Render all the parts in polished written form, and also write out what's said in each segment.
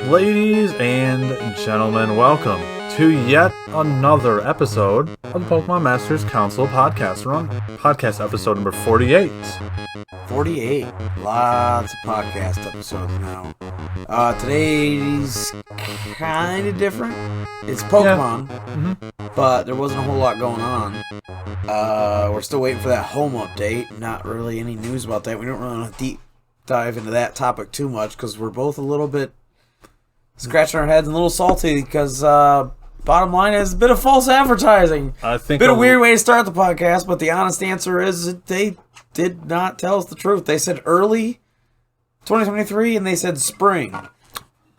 Ladies and gentlemen, welcome to yet another episode of the Pokemon Masters Council podcast. We're on podcast episode number 48. 48. Lots of podcast episodes now. Today's kind of different. It's Pokemon, but there wasn't a whole lot going on. We're still waiting for that home update. Not really any news about that. We don't really want to deep dive into that topic too much because we're both a little bit scratching our heads and a little salty because bottom line is a bit of false advertising. I think a weird way to start the podcast, but the honest answer is that they did not tell us the truth. They said early 2023 and they said spring.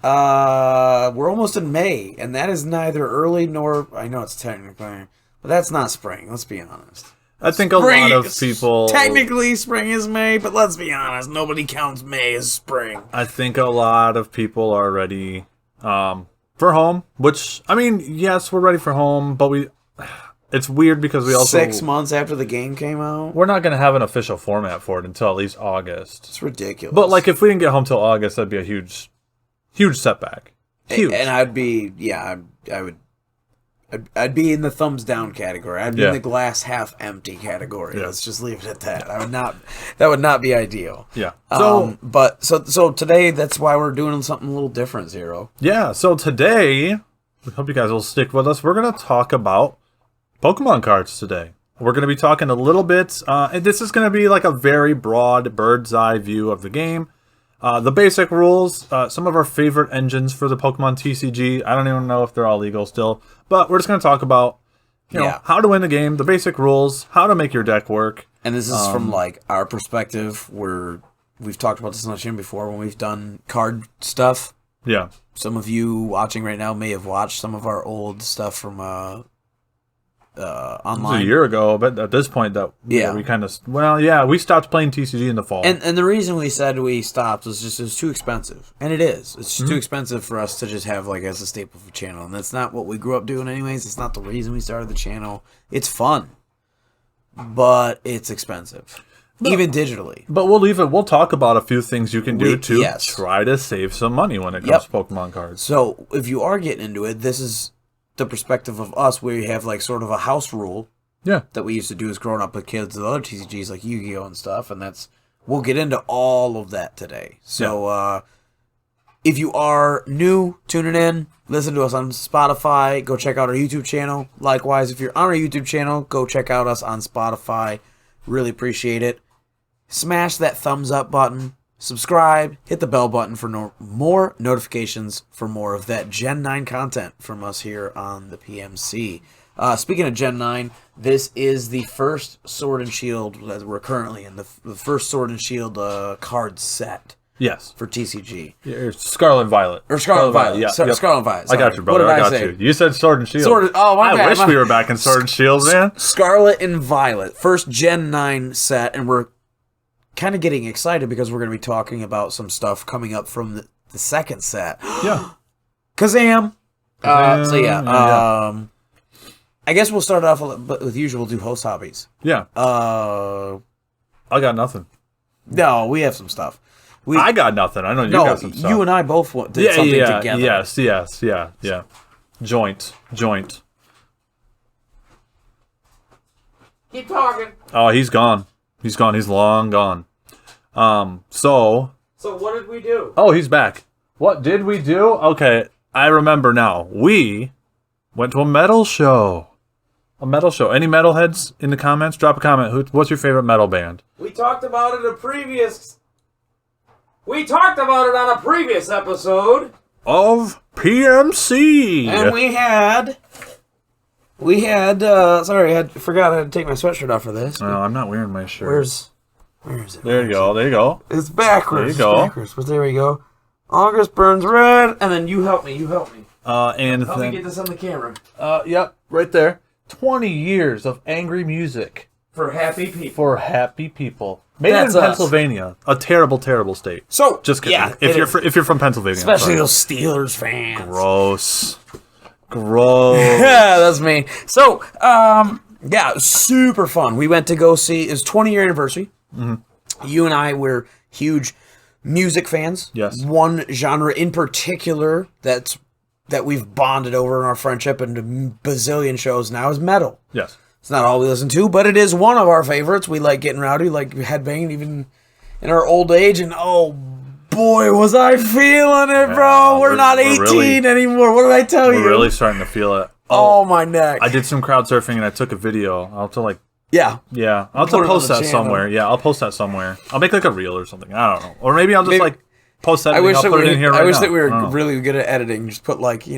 We're almost in May, and that is neither early nor, I know it's technically, but that's not spring, let's be honest. I think a lot of people... Technically, spring is May, but let's be honest, nobody counts May as spring. I think a lot of people are ready for home, which, I mean, yes, we're ready for home, but it's weird because we also... 6 months after the game came out? We're not going to have an official format for it until at least August. It's ridiculous. But, like, if we didn't get home till August, that'd be a huge setback. Huge. And I'd be, I'd be in the thumbs down category. I'd be in the glass half empty category. Yeah. Let's just leave it at that. That would not be ideal. Yeah. So today, that's why we're doing something a little different, Zero. Yeah. So today, we hope you guys will stick with us. We're going to talk about Pokemon cards today. We're going to be talking a little bit, and this is going to be like a very broad bird's eye view of the game. The basic rules, some of our favorite engines for the Pokemon TCG. I don't even know if they're all legal still, but we're just going to talk about, how to win the game, the basic rules, how to make your deck work. And this is from like our perspective, where we've talked about this on the channel before when we've done card stuff. Yeah. Some of you watching right now may have watched some of our old stuff from online. It was a year ago, but at this point, we kind of... Well, we stopped playing TCG in the fall. And the reason we said we stopped was just it was too expensive. And it is. It's just too expensive for us to just have like as a staple of a channel. And that's not what we grew up doing anyways. It's not the reason we started the channel. It's fun. But it's expensive. Even digitally. But we'll leave it. We'll talk about a few things you can do to try to save some money when it comes to Pokemon cards. So if you are getting into it, this is the perspective of us, where we have like sort of a house rule that we used to do as growing up with kids with other TCGs like Yu-Gi-Oh and stuff, and we'll get into all of that today. So if you are new tuning in, listen to us on Spotify, go check out our YouTube channel. Likewise, if you're on our YouTube channel, go check out us on Spotify. Really appreciate it. Smash that thumbs up button. Subscribe, hit the bell button for more notifications for more of that Gen 9 content from us here on the PMC. Speaking of Gen 9, this is the first Sword and Shield that we're currently in, the first Sword and Shield card set. Yes. For TCG. Yeah, Scarlet and Violet. Or Scarlet Violet. Yeah. Scarlet and Violet. Sorry. I got you, brother. What did I got you. You said Sword and Shield. My bad. I wish we were back in Sword and Shield, man. Scarlet and Violet. First Gen 9 set, and we're kind of getting excited because we're going to be talking about some stuff coming up from the second set. Yeah. Kazam! I guess we'll start off with usual, we'll do host hobbies. Yeah. I got nothing. No, we have some stuff. I got nothing. I know you got some stuff. You and I both did something together. Yes. Joint. Keep talking. Oh, he's gone. He's long gone. So what did we do? Oh, he's back. What did we do? Okay, I remember now. We went to a metal show. Any metalheads in the comments? Drop a comment. What's your favorite metal band? We talked about it on a previous episode of PMC. And we had sorry, I forgot I had to take my sweatshirt off for this. No, I'm not wearing my shirt. Where is it? There you go. It's backwards. There you go. Backwards. But there we go. August burns red, and then you help me. And help me get this on the camera. Yep, right there. 20 years of angry music for happy people. Made in Pennsylvania, a terrible, terrible state. So just kidding. Yeah, if you're from Pennsylvania, especially those Steelers fans. Gross. Yeah, that's me. So super fun. We went to go see. It was 20-year anniversary. Mm-hmm. You and I were huge music fans. Yes. One genre in particular that we've bonded over in our friendship and a bazillion shows now is metal. Yes. It's not all we listen to, but it is one of our favorites. We like getting rowdy, like headbanging even in our old age. And oh boy, was I feeling it, bro. We're not 18 really, anymore. What did I tell you? We're really starting to feel it. Oh, my neck. I did some crowd surfing and I took a video. I'll have to I'll have to post that somewhere. Yeah, I'll post that somewhere. I'll make like a reel or something. I don't know. Or maybe I'll just post that and I'll put it in here right now. I wish that we were really good at editing. Just put like the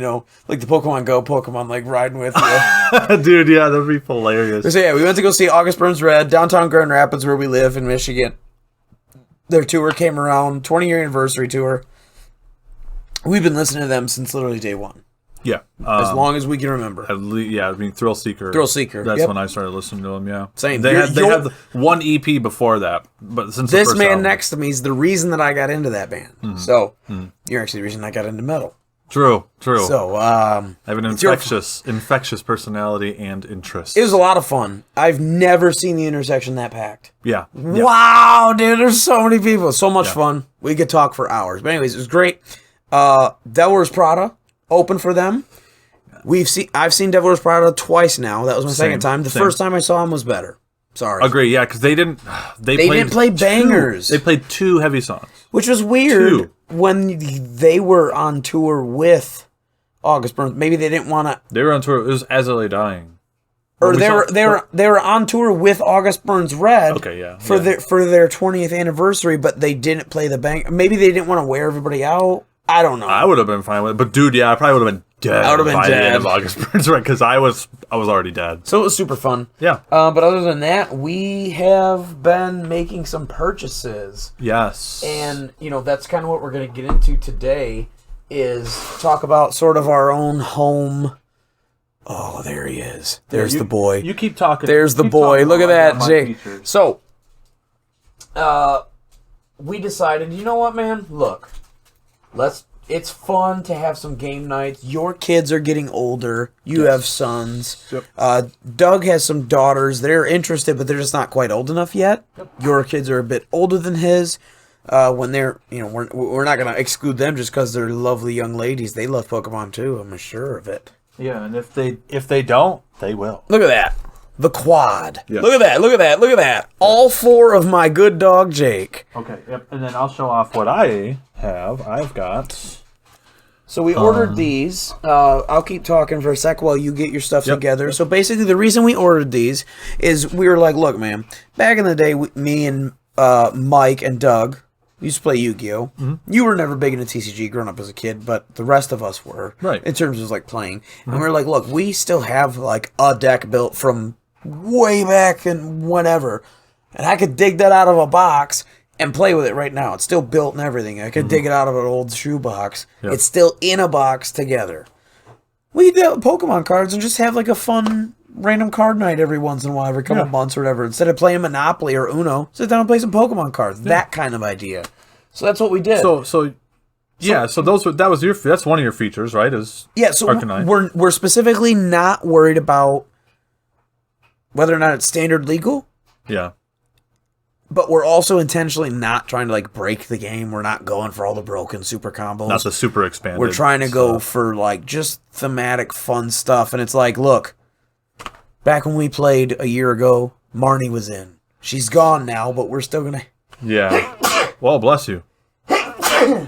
Pokemon Go Pokemon like riding with you. Dude, yeah, that'd be hilarious. So yeah, we went to go see August Burns Red, downtown Grand Rapids where we live in Michigan. Their tour came around, 20-year anniversary tour. We've been listening to them since literally day one. Yeah. As long as we can remember. Thrill Seeker. Thrill Seeker. That's when I started listening to them, yeah. Same. They had one EP before that, but since this the first man album. Next to me is the reason that I got into that band. Mm-hmm. So, you're actually the reason I got into metal. True. So, I have an infectious personality and interest. It was a lot of fun. I've never seen the intersection that packed. Yeah. Wow, dude, there's so many people. So much fun. We could talk for hours. But anyways, it was great. Devil Wears Prada open for them. I've seen Devil Wears Prada twice now. That was my second time. The first time I saw him was better. Sorry. Agree, yeah, because they didn't play bangers. They played 2 heavy songs. Which was weird when they were on tour with August Burns. Maybe they didn't want to. They were on tour. It was As I Lay Dying. Or they were on tour with August Burns Red. Okay, yeah. For their 20th anniversary, but they didn't play the bang. Maybe they didn't want to wear everybody out. I don't know. I would have been fine with it, but dude, yeah, I probably would have been dead. I would have been by dead. the end of August Burns Red because I was already dead. So it was super fun. Yeah. But other than that, we have been making some purchases. Yes. And that's kind of what we're going to get into today. Is talk about sort of our own home. Oh, there he is. There's the boy. You keep talking. There's the boy. Look at that, Jake. So, we decided, you know what, man? Look, it's fun to have some game nights. Your kids are getting older. You have sons. Yep. Doug has some daughters. They're interested, but they're just not quite old enough yet. Yep. Your kids are a bit older than his. When they're, we're not going to exclude them just because they're lovely young ladies. They love Pokemon too. I'm sure of it. Yeah, and if they don't, they will. Look at that. The quad. Yep. Look at that. All 4 of my good dog Jake. Okay, yep. And then I'll show off what I have. I've got... So we ordered these. I'll keep talking for a sec while you get your stuff together. So basically the reason we ordered these is we were like, look, man, back in the day, me and Mike and Doug used to play Yu-Gi-Oh! Mm-hmm. You were never big into TCG growing up as a kid, but the rest of us were. Right. In terms of like playing. Mm-hmm. And we were like, look, we still have like a deck built from way back and whenever. And I could dig that out of a box and play with it right now. It's still built and everything. I could dig it out of an old shoebox. Yep. It's still in a box together. We do Pokemon cards and just have like a fun random card night every once in a while, every couple months or whatever. Instead of playing Monopoly or Uno, sit down and play some Pokemon cards. Yeah. That kind of idea. So that's what we did. So that's one of your features, right? Is Arcanine. We're specifically not worried about whether or not it's standard legal. Yeah. But we're also intentionally not trying to like break the game. We're not going for all the broken super combos. Not the super expanded. We're trying to go for like just thematic fun stuff. And it's like, look, back when we played a year ago, Marnie was in. She's gone now, but we're still gonna. Yeah. Well, bless you.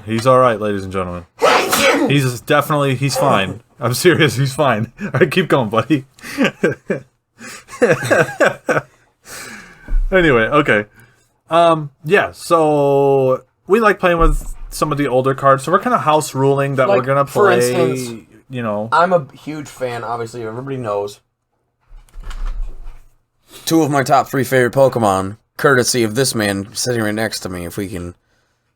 He's all right, ladies and gentlemen. He's fine. I'm serious. He's fine. All right, keep going, buddy. Anyway, okay. So we like playing with some of the older cards, so we're kind of house ruling that we're gonna play. For instance, I'm a huge fan. Obviously, everybody knows 2 of my top 3 favorite Pokemon, courtesy of this man sitting right next to me. If we can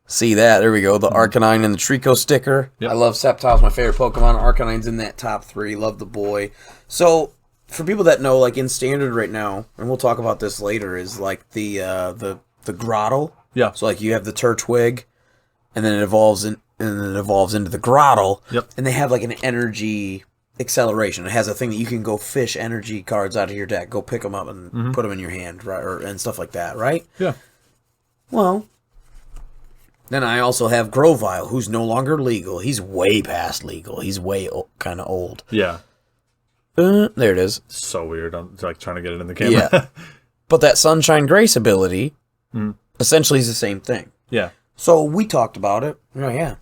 see that, there we go. The Arcanine and the Trico sticker. Yep. I love Sceptile's my favorite Pokemon. Arcanine's in that top 3. Love the boy. So for people that know, like in standard right now, and we'll talk about this later, is like the Grottle. Yeah. So like you have the Turtwig, and then it evolves into the Grottle. Yep. And they have like an energy acceleration. It has a thing that you can go fish energy cards out of your deck, go pick them up and put them in your hand, right, and stuff like that, right? Yeah. Well, Then I also have Grovile, who's no longer legal. He's way past legal. He's way kind of old. Yeah. There it is. So weird. I'm like trying to get it in the camera. Yeah. But that Sunshine Grace ability essentially is the same thing. Yeah. So we talked about it. Oh, yeah.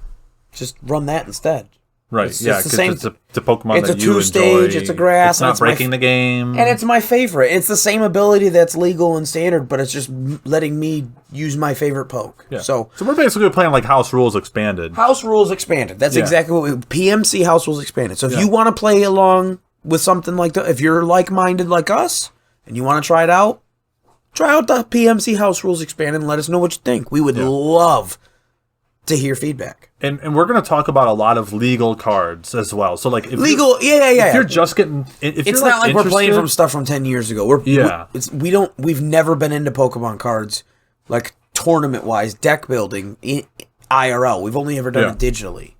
Just run that instead. Right. It's yeah, because it's a Pokemon it's that a you two-stage, enjoy. it's a grass. It's not breaking the game. And it's my favorite. It's the same ability that's legal and standard, but it's just letting me use my favorite poke. Yeah. So we're basically playing like House Rules Expanded. House Rules Expanded. That's exactly what PMC House Rules Expanded. So if you want to play along with something like that, if you're like-minded like us, and you want to try it out, try out the PMC House Rules Expanded and let us know what you think. We would love to hear feedback. And we're going to talk about a lot of legal cards as well. So like if if you're just getting if it's you're not like we're playing interested- from stuff from 10 years ago. We've never been into Pokemon cards like tournament wise, deck building IRL. We've only ever done it digitally.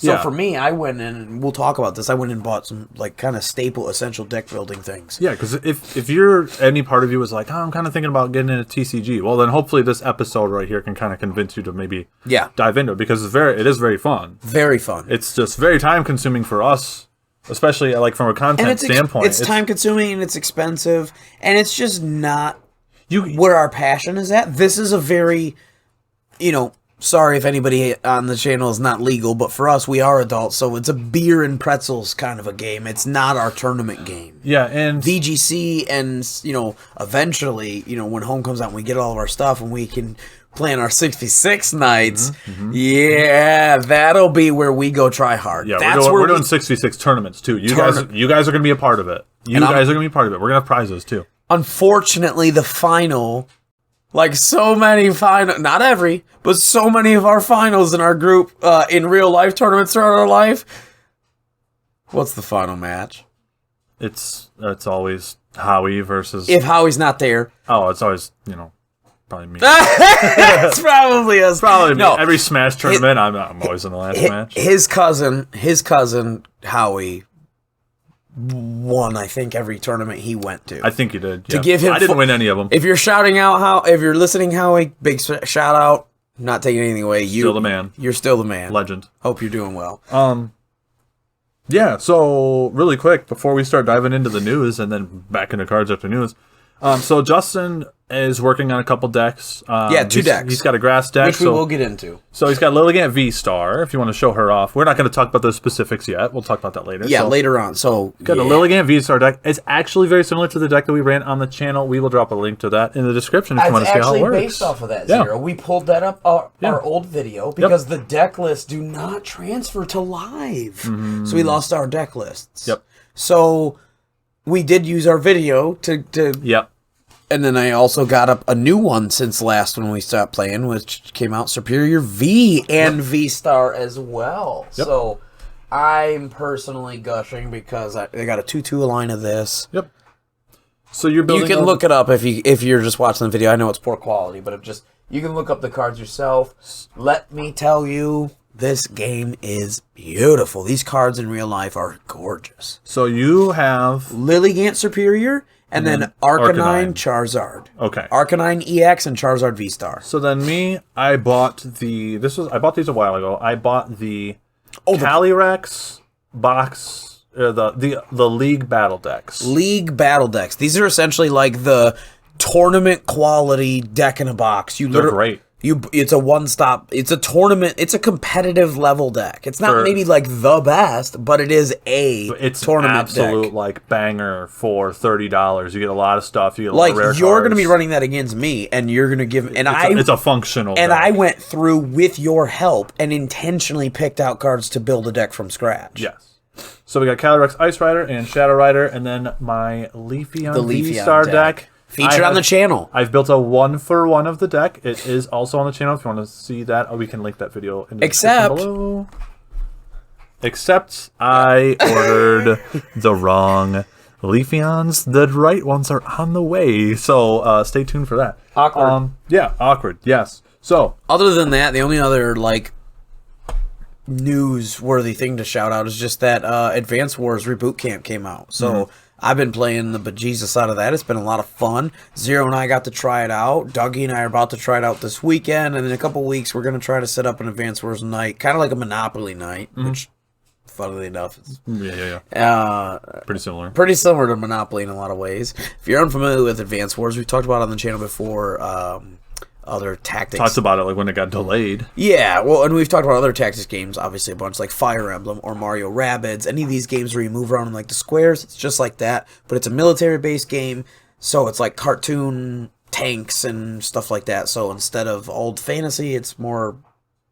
So for me, I went in, and we'll talk about this, I went and bought some like kind of staple essential deck building things. Yeah, because if you're any part of you is like, I'm kind of thinking about getting into TCG, well then hopefully this episode right here can kind of convince you to maybe dive into it, because it is very fun. Very fun. It's just very time consuming for us, especially like from a content standpoint. It's time consuming and it's expensive, and it's just not where our passion is at. This is a very, sorry if anybody on the channel is not legal, but for us, we are adults, so it's a beer and pretzels kind of a game. It's not our tournament game. Yeah, and VGC and, eventually, when home comes out and we get all of our stuff and we can play on our 66 nights, that'll be where we go try hard. Yeah, we're doing 66 tournaments too. You guys are going to be a part of it. We're going to have prizes too. Unfortunately, the final... Like so many not every, but so many of our finals in our group in real life tournaments throughout our life. What's the final match? It's always Howie versus... If Howie's not there. Oh, it's always, probably me. It's probably us. Probably me. Every Smash tournament, I'm always in the last match. His cousin, Howie, won, I think, every tournament he went to. I think he did. To give him, I didn't win any of them. If you're shouting out if you're listening, Howie, big shout out. Not taking anything away. Still the man. You're still the man. Legend. Hope you're doing well. Yeah. So really quick before we start diving into the news and then back into cards after news. So Justin is working on a couple decks. Two decks. He's got a grass deck, which we will get into. So he's got Lilligant V-Star, if you want to show her off. We're not going to talk about those specifics yet. We'll talk about that later. Yeah, later on. So got a Lilligant V-Star deck. It's actually very similar to the deck that we ran on the channel. We will drop a link to that in the description if you want to see how it works. It's actually based off of that, Zero. We pulled that up our old video because the deck lists do not transfer to live. So we lost our deck lists. Yep. So we did use our video to Yep. And then I also got up a new one since last when we stopped playing, which came out Superior V and V-Star as well. Yep. So I'm personally gushing because they got a 2/2 line of this. Yep. So you're building. You can look it up if you're just watching the video. I know it's poor quality, but you can look up the cards yourself. Let me tell you, this game is beautiful. These cards in real life are gorgeous. So you have Lilligant Superior. And then Arcanine Charizard. Okay. Arcanine EX and Charizard V-Star. So then I bought I bought these a while ago. I bought the Calyrex box, the League Battle decks. League Battle decks. These are essentially like the tournament quality deck in a box. They're great. It's a one-stop. It's a tournament. It's a competitive level deck. It's not maybe like the best, but it is it's tournament absolute deck. Like banger for $30. You get a lot of stuff. You get a lot of rare cards. You're going to be running that against me, and you're going to give. And it's a functional. And deck. I went through with your help and intentionally picked out cards to build a deck from scratch. Yes. So we got Calyrex Ice Rider and Shadow Rider, and then my Leafeon V-Star deck. Featured on the channel. I've built a 1-for-1 of the deck. It is also on the channel if you want to see that. We can link that video in the description below. Except I ordered the wrong Leafeons. The right ones are on the way, so stay tuned for that. Awkward. Awkward. Yes. So other than that, the only other newsworthy thing to shout out is just that Advance Wars Reboot Camp came out. So I've been playing the bejesus out of that. It's been a lot of fun. Zero and I got to try it out. Dougie and I are about to try it out this weekend. And in a couple weeks, we're going to try to set up an Advance Wars night, kind of like a Monopoly night, which, funnily enough, is pretty similar. Pretty similar to Monopoly in a lot of ways. If you're unfamiliar with Advance Wars, we've talked about it on the channel before. Other tactics. Talked about it like when it got delayed. Yeah, well, and we've talked about other tactics games, obviously a bunch, like Fire Emblem or Mario Rabbids. Any of these games where you move around in like the squares, it's just like that, but it's a military-based game, so it's like cartoon tanks and stuff like that. So instead of old fantasy, it's more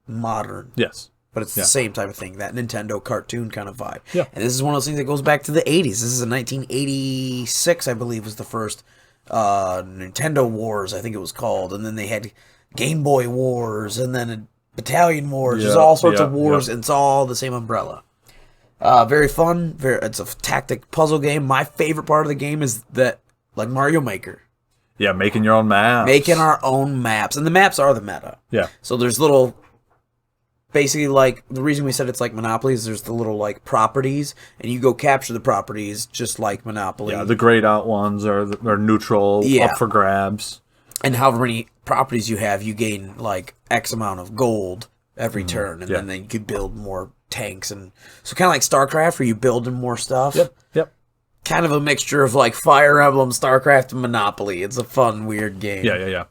modern. Yes. But it's the same type of thing, that Nintendo cartoon kind of vibe. Yeah. And this is one of those things that goes back to the 80s. This is a 1986, I believe, was the first Nintendo Wars, I think it was called, and then they had Game Boy Wars, and then Battalion Wars. There's all sorts of wars, and it's all the same umbrella. Very fun. It's a tactic puzzle game. My favorite part of the game is that, like Mario Maker. Yeah, making your own maps. Making our own maps, and the maps are the meta. Yeah. So there's little. Basically, like, the reason we said it's like Monopoly is there's the little, like, properties, and you go capture the properties just like Monopoly. Yeah, the grayed out ones are neutral, up for grabs. And however many properties you have, you gain, like, X amount of gold every turn, and then you could build more tanks. And so kind of like StarCraft, where you build more stuff. Yep. Kind of a mixture of, like, Fire Emblem, StarCraft, and Monopoly. It's a fun, weird game. Yeah.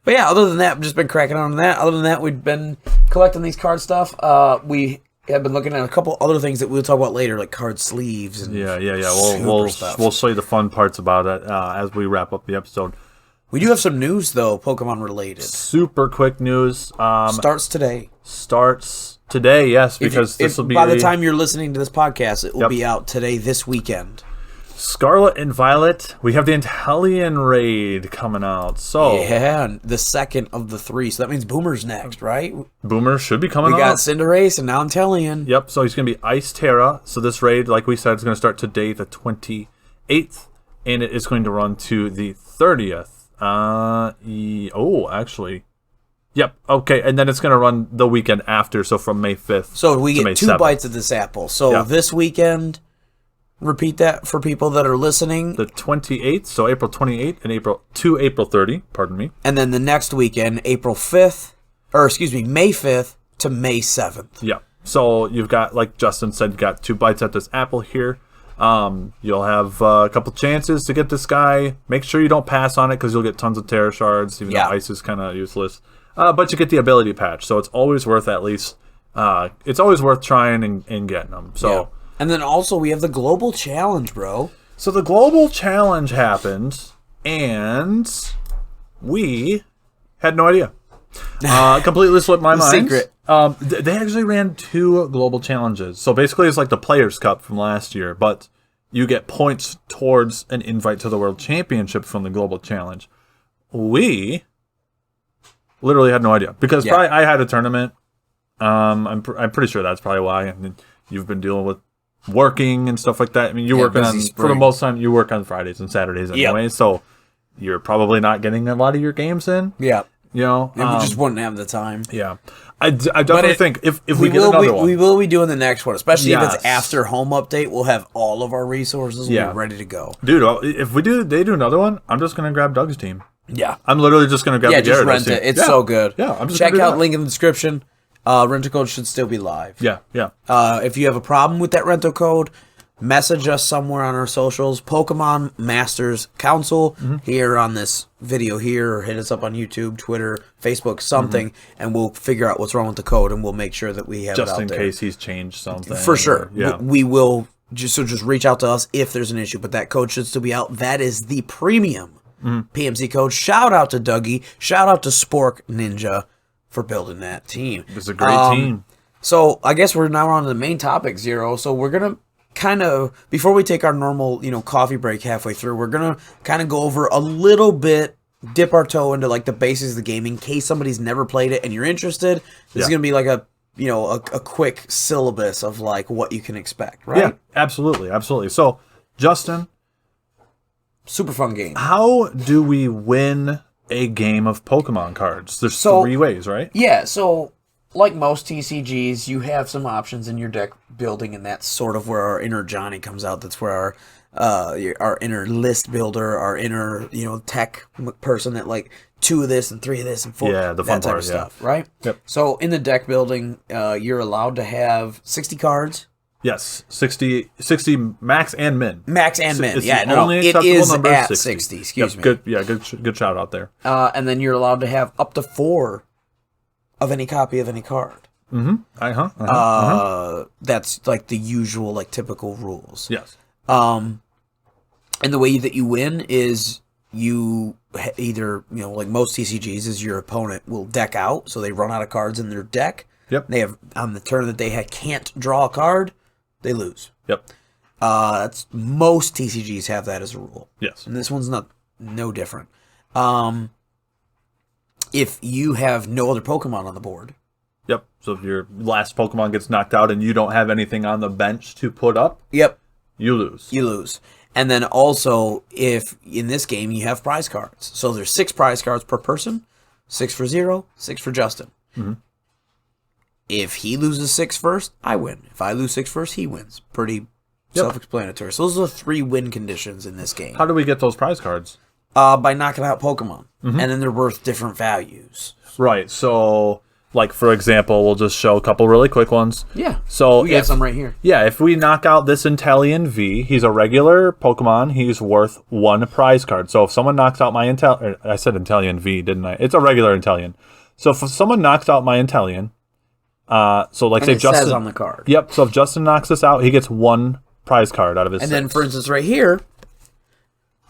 But yeah, other than that, I've just been cracking on that. Other than that, we've been collecting these card stuff. We have been looking at a couple other things that we'll talk about later, like card sleeves and We'll show you the fun parts about it as we wrap up the episode. We do have some news though, Pokemon related. Super quick news. Starts today. Yes, because this will be by the time you're listening to this podcast, it will be out today, this weekend. Scarlet and Violet, we have the Inteleon raid coming out. So yeah, the second of the three. So that means Boomer's next, right? Boomer should be coming out. We got Cinderace and now Inteleon. Yep, so he's going to be Ice Terra. So this raid, like we said, is going to start today, the 28th, and it is going to run to the 30th. Actually. Yep, okay, and then it's going to run the weekend after, so from May 5th. So we get May 2 bites of this apple. So this weekend... Repeat that for people that are listening. The 28th, so April 28th and April 30, pardon me. And then the next weekend, May 5th to May 7th. Yeah. So you've got, like Justin said, you got 2 bites at this apple here. You'll have a couple chances to get this guy. Make sure you don't pass on it because you'll get tons of Terra Shards, even though Ice is kind of useless. But you get the ability patch, so it's always worth it's always worth trying and getting them. So. Yeah. And then also we have the Global Challenge, bro. So the Global Challenge happened, and we had no idea. Completely slipped my mind. Secret. They actually ran 2 Global Challenges. So basically it's like the Players' Cup from last year, but you get points towards an invite to the World Championship from the Global Challenge. We literally had no idea. Because I had a tournament. I'm pretty sure that's probably why. I mean, you've been dealing with working and stuff like that. I mean, you work on for the most time. You work on Fridays and Saturdays anyway, so you're probably not getting a lot of your games in. Yeah, you know, we just wouldn't have the time. Yeah, I definitely think if we get another one, we will be doing the next one, especially if it's after home update. We'll have all of our resources. We'll be ready to go, dude. If they do another one, I'm just gonna grab Doug's team. Yeah, I'm literally just gonna grab the just rent it. It's so good. Yeah, I'm just check out link in the description. Rental code should still be live. Yeah. If you have a problem with that rental code, message us somewhere on our socials. Pokemon Masters Council here on this video here, or hit us up on YouTube, Twitter, Facebook, something, and we'll figure out what's wrong with the code, and we'll make sure that we have it out there. Just in case he's changed something. For sure. Yeah. We will just reach out to us if there's an issue, but that code should still be out. That is the premium PMC code. Shout out to Dougie. Shout out to Spork Ninja for building that team. It's a great team. So I guess we're now on to the main topic, Zero. So we're gonna kind of, before we take our normal, coffee break halfway through, we're gonna kind of go over a little bit, dip our toe into like the basics of the game in case somebody's never played it and you're interested. This is gonna be like a quick syllabus of like what you can expect, right? Yeah, absolutely. So, Justin, super fun game. How do we win a game of Pokemon cards? There's 3 ways, right? Yeah, so like most TCGs, you have some options in your deck building, and that's sort of where our inner Johnny comes out. That's where our inner list builder, our inner tech person that like 2 of this and 3 of this and 4 the fun that type part, of stuff, right? Yep. So in the deck building, you're allowed to have 60 cards. Yes, 60 max and min. Max and min. It's Yeah, the no, only it acceptable is number at 60. 60. Excuse me. Good shout out there. And then you're allowed to have up to 4 of any copy of any card. Mm-hmm. That's like the usual, like typical rules. Yes. And the way that you win is you either, like most TCGs, is your opponent will deck out, so they run out of cards in their deck. Yep. They have on the turn that they can't draw a card, they lose. Yep. That's most TCGs have that as a rule. Yes. And this one's no different. If you have no other Pokemon on the board. Yep. So if your last Pokemon gets knocked out and you don't have anything on the bench to put up, Yep. you lose. You lose. And then also, if in this game you have prize cards. So there's 6 prize cards per person. 6 for Zero, 6 for Justin. Mm-hmm. If he loses 6 first, I win. If I lose 6 first, he wins. Pretty self-explanatory. So those are the 3 win conditions in this game. How do we get those prize cards? By knocking out Pokemon. Mm-hmm. And then they're worth different values. Right. So, like, for example, we'll just show a couple really quick ones. Yeah. So we got some right here. Yeah, if we knock out this Inteleon V, he's a regular Pokemon. He's worth 1 prize card. So if someone knocks out my I said Inteleon V, didn't I? It's a regular Inteleon. So if someone knocks out my Inteleon, so like and say it Justin says on the card. Yep. So if Justin knocks this out, he gets 1 prize card out of his. And 6. then, for instance, right here,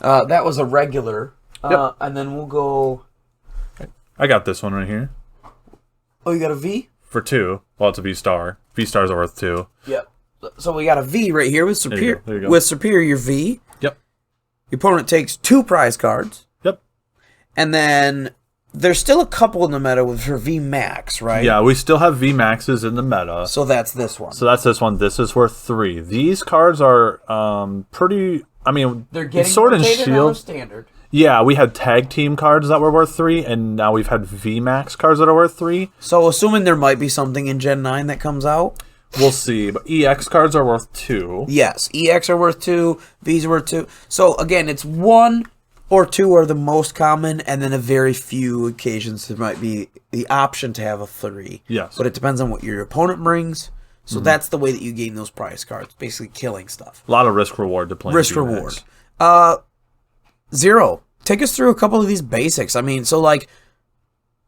that was a regular. Yep. And then we'll go. I got this one right here Oh, you got a V? for 2. Well, it's a V star. V stars are worth 2. Yep. So we got a V right here with superior. There you go. With superior V. Yep. Your opponent takes 2 prize cards, Yep. and then there's still a couple in the meta with her V Max, right? Yeah, we still have V maxes in the meta. So that's this one. So that's this one. This is worth 3. These cards are pretty. I mean, They're getting Sword and rotated on a Shield. standard. Yeah, we had tag team cards that were worth 3, and now we've had V Max cards that are worth 3. So assuming there might be something in Gen 9 that comes out. We'll see. But EX cards are worth 2. Yes, EX are worth 2, V's are worth 2. So again, it's 1 or 2 are the most common, and then a very few occasions there might be the option to have a 3. Yes. But it depends on what your opponent brings. So that's the way that you gain those prize cards, basically killing stuff. A lot of risk reward to play. Risk reward. Zero, take us through a couple of these basics. I mean, so like,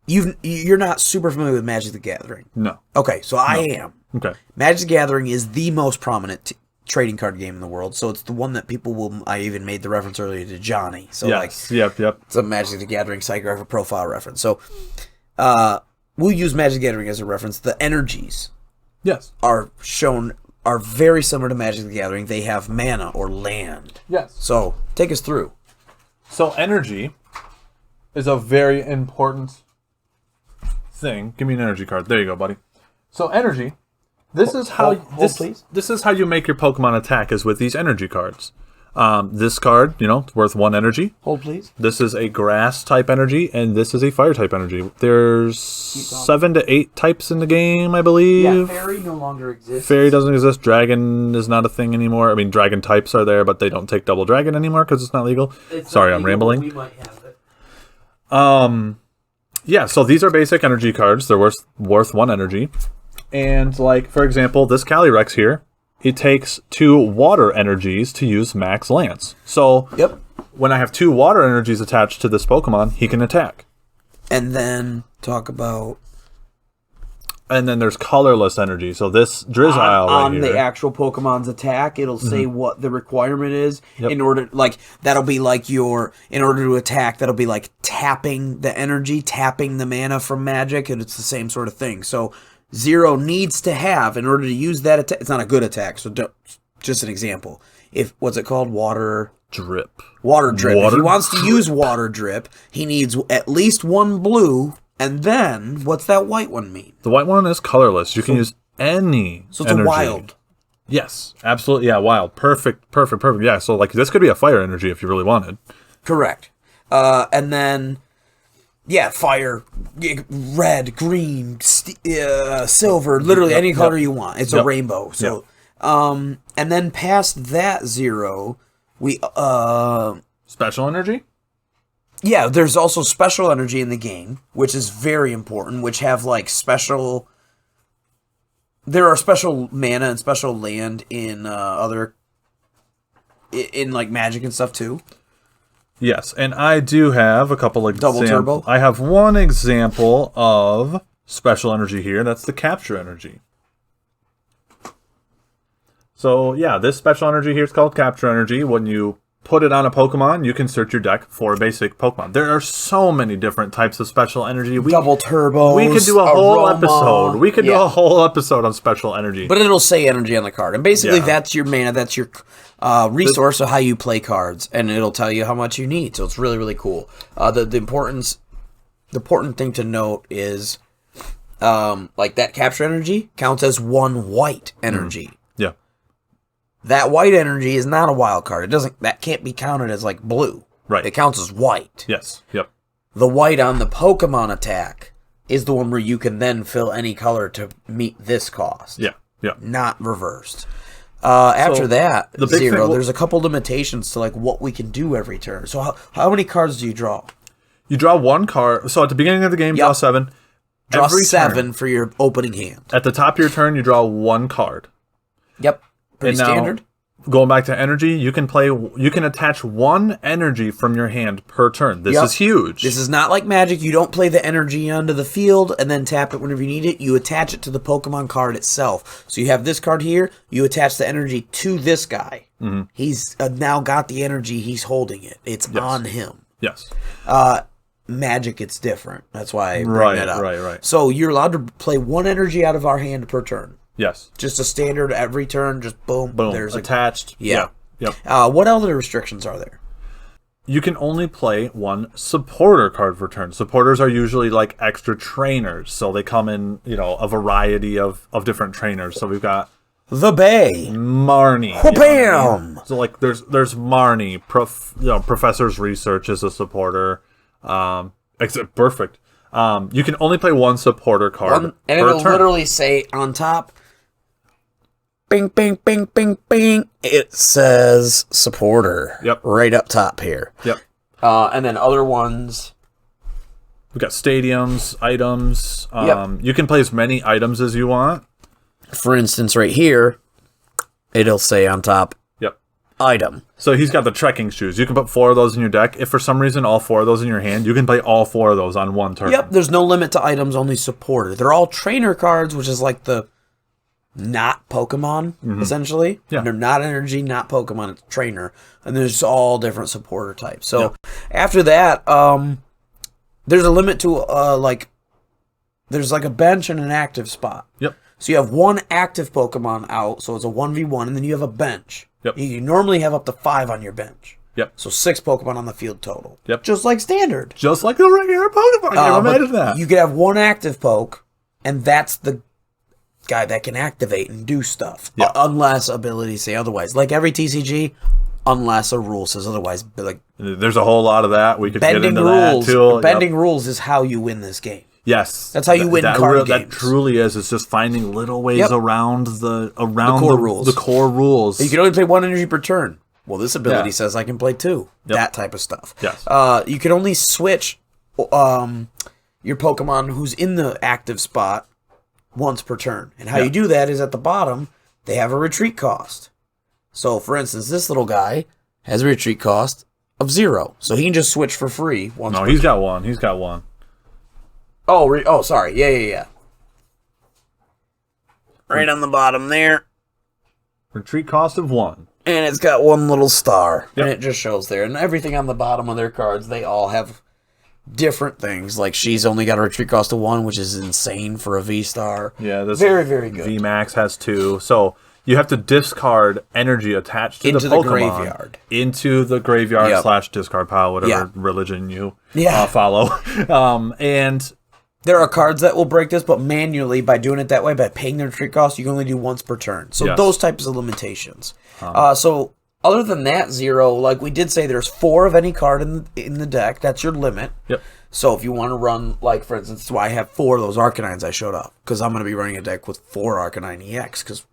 you're not super familiar with Magic the Gathering. No. Okay, so I am. Okay. Magic the Gathering is the most prominent trading card game in the world, so it's the one that people will. I even made the reference earlier to Johnny. So Yes. like, Yep. it's a Magic the Gathering psychographic profile reference. So, we'll use Magic the Gathering as a reference. The energies Yes. are very similar to Magic the Gathering. They have mana or land. Yes. So take us through. So energy is a very important thing. Give me an energy card. There you go, buddy. So energy. This is how please. This is how you make your Pokemon attack is with these energy cards. This card, it's worth 1 energy. Hold, please. This is a grass type energy, and this is a fire type energy. There's 7 to 8 types in the game, I believe. Fairy no longer exists. Fairy doesn't exist. Dragon is not a thing anymore. I mean, dragon types are there, but they don't take double dragon anymore because it's not legal. Sorry, I'm rambling. We might have it. Yeah, so these are basic energy cards. They're worth 1 energy. And, like, for example, this Calyrex here, it takes 2 water energies to use Max Lance. So, Yep. when I have 2 water energies attached to this Pokemon, he can attack. And then talk about And then there's colorless energy. So this Drizzile on right the here. actual Pokemon's attack, it'll say what the requirement is Yep. in order, like, that'll be like in order to attack, that'll be like tapping the energy, tapping the mana from magic, and it's the same sort of thing. So Zero needs to have, in order to use that attack, it's not a good attack, so just an example. What's it called? Water Drip. drip. If Water he wants to use water drip, he needs at least 1 blue, and then, what's that white one mean? The white one is colorless. You can use any So it's energy. a wild. Yes, absolutely. Yeah, wild. Perfect. Yeah, so like this could be a fire energy if you really wanted. Correct. And then, yeah, fire, red, green, silver, literally any color you want. It's a rainbow. So, and then past that Zero, Special energy? Yeah, there's also special energy in the game, which is very important, which have like special... There are special mana and special land in in like Magic and stuff too. Yes, and I do have a couple of Double turbo? I have one example of special energy here. That's the capture energy. So yeah, this special energy here is called capture energy. When you put it on a Pokemon, you can search your deck for a basic Pokemon. There are so many different types of special energy. Double turbos. We could do a whole Aroma. episode. We could do a whole episode on special energy. But it'll say energy on the card. And basically that's your mana, that's your resource of how you play cards. And it'll tell you how much you need. So it's really, really cool. The important thing to note is like that capture energy counts as one white energy. Yeah. That white energy is not a wild card. That can't be counted as like blue. Right. It counts as white. Yes. Yep. The white on the Pokemon attack is the one where you can then fill any color to meet this cost. Yeah. Yeah. Not reversed. After that, the big zero. thing, There's a couple limitations to like what we can do every turn. So how many cards do you draw? You draw one card. So at the beginning of the game, draw 7. Draw Every 7 turn, for your opening hand. at the top of your turn, you draw one card. Yep. Pretty And now, standard. going back to energy, you can attach one energy from your hand per turn. This is huge. This is not like Magic. You don't play the energy onto the field and then tap it whenever you need it. You attach it to the Pokemon card itself. So you have this card here. You attach the energy to this guy. Mm-hmm. He's now got the energy. He's holding it. It's on him. Yes. Magic, it's different. That's why I bring that up. Right. So you're allowed to play one energy out of our hand per turn. Yes. Just a standard every turn. Just boom. Boom. There's attached. Yeah. Yep. What other restrictions are there? You can only play one supporter card per turn. Supporters are usually like extra trainers, so they come in, a variety of different trainers. So we've got The Bay. Marnie. Bam! So like there's Marnie. Professor's Research is a supporter. Perfect. You can only play one supporter card And per it'll turn. literally say on top, bing, bing, bing, bing, bing. It says supporter. Yep. Right up top here. Yep. And then other ones. We've got stadiums, items. Yep. You can play as many items as you want. For instance, right here, it'll say on top, Yep. item. So he's got the trekking shoes. You can put 4 of those in your deck. If for some reason all 4 of those in your hand, you can play all 4 of those on one turn. Yep, there's no limit to items, only supporter. They're all trainer cards, which is like the not Pokemon, essentially. Yeah. They're not energy, not Pokemon, it's trainer. And there's all different supporter types. So after that, there's a limit to there's like a bench and an active spot. Yep. So you have one active Pokemon out, so it's a 1v1, and then you have a bench. Yep. You normally have up to 5 on your bench. Yep. So 6 Pokemon on the field total. Yep. Just like standard. Just like a regular Pokemon game. Imagine that. You could have one active poke, and that's the guy that can activate and do stuff. Yeah. Unless abilities say otherwise. Like every TCG, unless a rule says otherwise. Like There's a whole lot of that. We could get bending into rules. that too. Bending rules is how you win this game. Yes. That's how you win card That games. truly is. It's just finding little ways Yep. around the core rules. The core rules. You can only play one energy per turn. Well, this ability Yeah. says I can play 2. Yep. That type of stuff. Yes. You can only switch your Pokemon who's in the active spot once per turn. And how you do that is at the bottom, they have a retreat cost. So, for instance, this little guy has a retreat cost of 0. So he can just switch for free once No, per he's turn. got one. He's got one. Oh, sorry. Yeah. Right on the bottom there. Retreat cost of 1. And it's got one little star. Yep. And it just shows there. And everything on the bottom of their cards, they all have different things. Like she's only got a retreat cost of 1, which is insane for a V-star. Yeah, this Very, very good. VMAX has 2. So you have to discard energy attached to Into the the Pokemon graveyard. into the graveyard Yep. / discard pile, whatever Yeah. religion you Yeah. follow. And There are cards that will break this, but manually, by doing it that way, by paying the retreat cost, you can only do once per turn. So Yes. those types of limitations. So other than that, 0, like we did say, there's 4 of any card in the deck. That's your limit. Yep. So if you want to run, like for instance, that's why I have 4 of those Arcanines I showed up, because I'm going to be running a deck with 4 Arcanine EX, because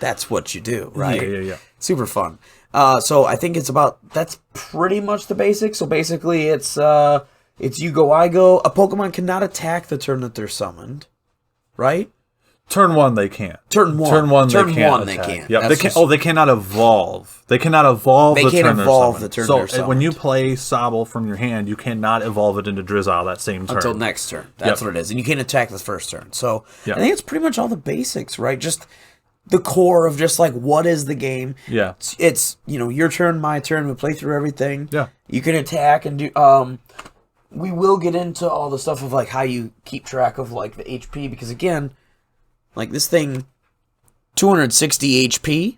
that's what you do, right? Yeah. Super fun. So I think that's pretty much the basics. So basically it's you go, I go. A Pokemon cannot attack the turn that they're summoned, right? Turn 1 they can't. Turn 1 they can't. Yep. They can't. They cannot evolve. They cannot evolve. They can't evolve the turn they're summoned. So when you play Sobble from your hand, you cannot evolve it into Drizzile that same turn until next turn. That's what it is, and you can't attack the first turn. So I think it's pretty much all the basics, right? Just the core of just like what is the game. Yeah. It's your turn, my turn. We play through everything. Yeah. You can attack and do. We will get into all the stuff of like how you keep track of like the HP because again. Like this thing, 260 HP.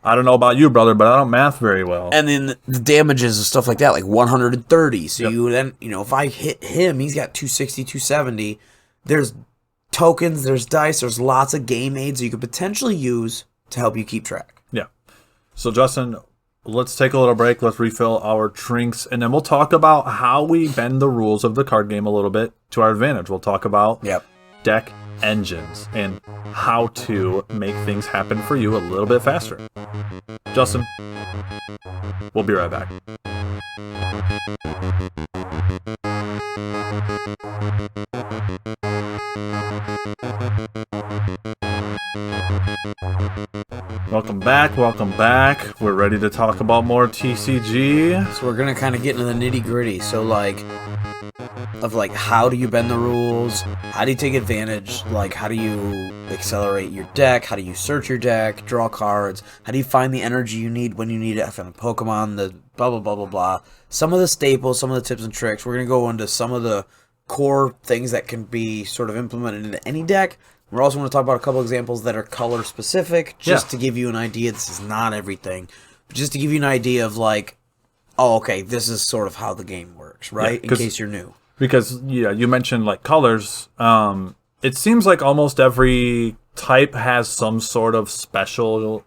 I don't know about you, brother, but I don't math very well. And then the damages and stuff like that, like 130. So you then, if I hit him, he's got 260, 270. There's tokens, there's dice, there's lots of game aids you could potentially use to help you keep track. Yeah. So, Justin, let's take a little break. Let's refill our drinks, and then we'll talk about how we bend the rules of the card game a little bit to our advantage. We'll talk about deck engines and how to make things happen for you a little bit faster. Justin, we'll be right back. Welcome back. We're ready to talk about more TCG. So we're going to kind of get into the nitty gritty. So like how do you bend the rules? How do you take advantage? Like how do you accelerate your deck? How do you search your deck? Draw cards? How do you find the energy you need when you need it from a Pokemon? The blah blah blah blah blah. Some of the staples, some of the tips and tricks. We're gonna go into some of the core things that can be sort of implemented into any deck. We're also going to talk about a couple examples that are color specific, just to give you an idea. This is not everything, but just to give you an idea of like, oh, okay, this is sort of how the game works, right? In case you're new. Because, you mentioned, like, colors. It seems like almost every type has some sort of special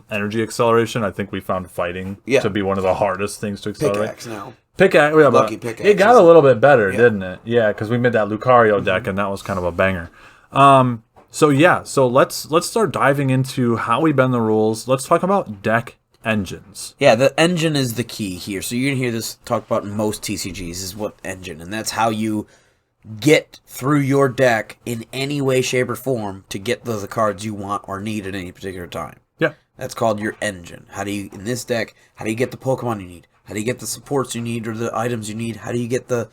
energy acceleration. I think we found fighting to be one of the hardest things to accelerate. Pickaxe now. Pickaxe, Lucky Pickaxe. It got a little bit better, didn't it? Yeah, because we made that Lucario deck, and that was kind of a banger. So let's start diving into how we bend the rules. Let's talk about deck engines. Yeah, the engine is the key here. So you're going to hear this talked about in most TCGs is what engine. And that's how you get through your deck in any way, shape, or form to get the cards you want or need at any particular time. Yeah. That's called your engine. How do you, in this deck, how do you get the Pokemon you need? How do you get the supports you need or the items you need? How do you get the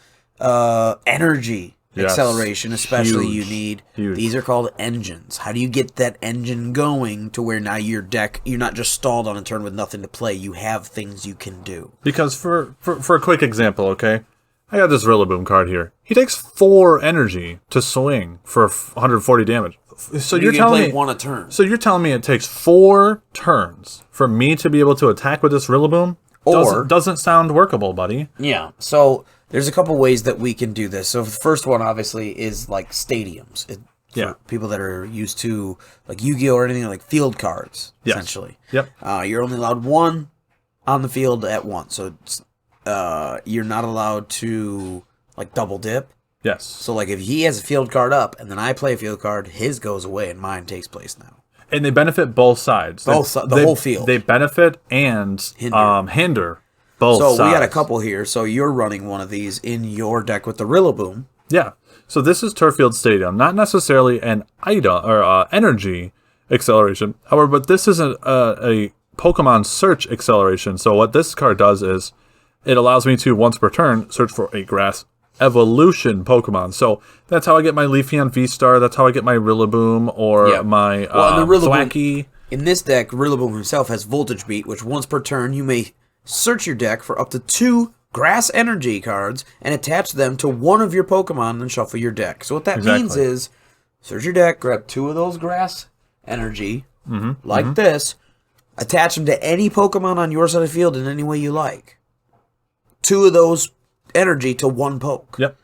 energy acceleration, especially you need? These are called engines. How do you get that engine going to where now your deck, you're not just stalled on a turn with nothing to play. You have things you can do. Because for a quick example, okay, I got this Rillaboom card here. He takes 4 energy to swing for 140 damage. So you're telling me 1 a turn. So you're telling me it takes 4 turns for me to be able to attack with this Rillaboom? Doesn't sound workable, buddy. Yeah. So there's a couple ways that we can do this. So the first one, obviously, is like stadiums. For people that are used to like Yu-Gi-Oh or anything like field cards, essentially. Yep. You're only allowed 1 on the field at once. So you're not allowed to like double dip. Yes. So like if he has a field card up and then I play a field card, his goes away and mine takes place now. And they benefit both sides. The whole field. They benefit and hinder both sides. So we got a couple here. So you're running one of these in your deck with the Rillaboom. Yeah. So this is Turffield Stadium. Not necessarily an item or energy acceleration. However, but this is a Pokemon search acceleration. So what this card does is it allows me to, once per turn, search for a grass evolution Pokemon. So that's how I get my Leafeon V-Star. That's how I get my Rillaboom or my Thwackey. In this deck, Rillaboom himself has Voltage Beat, which once per turn you may search your deck for up to 2 grass energy cards and attach them to one of your Pokemon and shuffle your deck. So what that means is search your deck, grab 2 of those grass energy, this, attach them to any Pokemon on your side of the field in any way you like. 2 of those energy to 1 poke. Yep.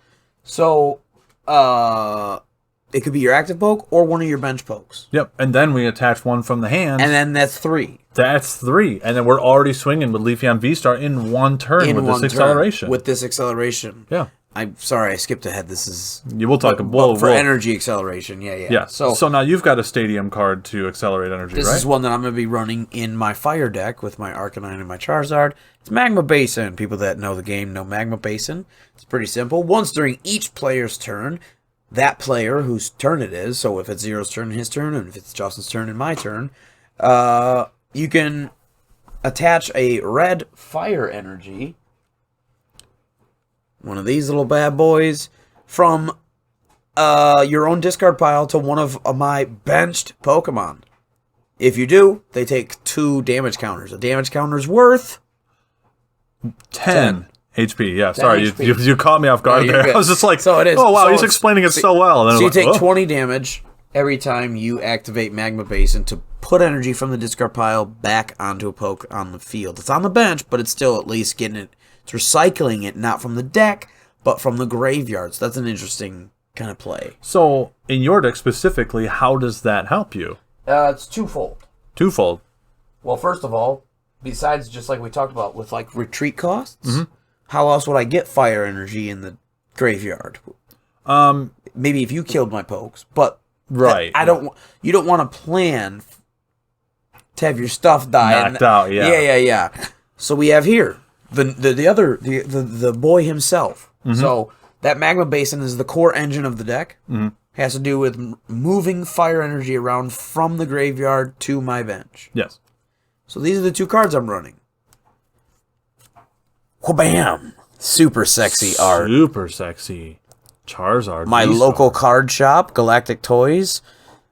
So, it could be your active poke or one of your bench pokes. Yep. And then we attach 1 from the hand. And then that's 3. That's 3. And then we're already swinging with Leafeon V-Star in 1 turn with this acceleration. With this acceleration. Yeah. I'm sorry, I skipped ahead. This is... We'll talk for energy acceleration, yeah. Yeah, so now you've got a Stadium card to accelerate energy, This right? is one that I'm going to be running in my Fire deck with my Arcanine and my Charizard. It's Magma Basin. People that know the game know Magma Basin. It's pretty simple. Once during each player's turn, that player whose turn it is, so if it's Zero's turn, his turn, and if it's Justin's turn and my turn, you can attach a red fire energy, one of these little bad boys, from your own discard pile to one of my benched Pokemon. If you do, they take 2 damage counters. A damage counter is worth 10 HP. Yeah, sorry, you caught me off guard there. I was just like, so it is. Oh wow, he's explaining it so well. And so you take 20 damage every time you activate Magma Basin to put energy from the discard pile back onto a poke on the field. It's on the bench, but it's still at least getting it. It's recycling it, not from the deck, but from the graveyard. So that's an interesting kind of play. So in your deck specifically, how does that help you? It's twofold. Twofold. Well, first of all, besides just like we talked about with like retreat costs, how else would I get fire energy in the graveyard? Maybe if you killed my pokes, but right. You don't want to plan to have your stuff die. Knocked out. Yeah. Yeah. So we have here the boy himself. So that Magma Basin is the core engine of the deck. Has to do with moving fire energy around from the graveyard to my bench. Yes. So these are the 2 cards I'm running. Wha-bam! Super sexy art. Super sexy. Charizard. My local card shop, Galactic Toys,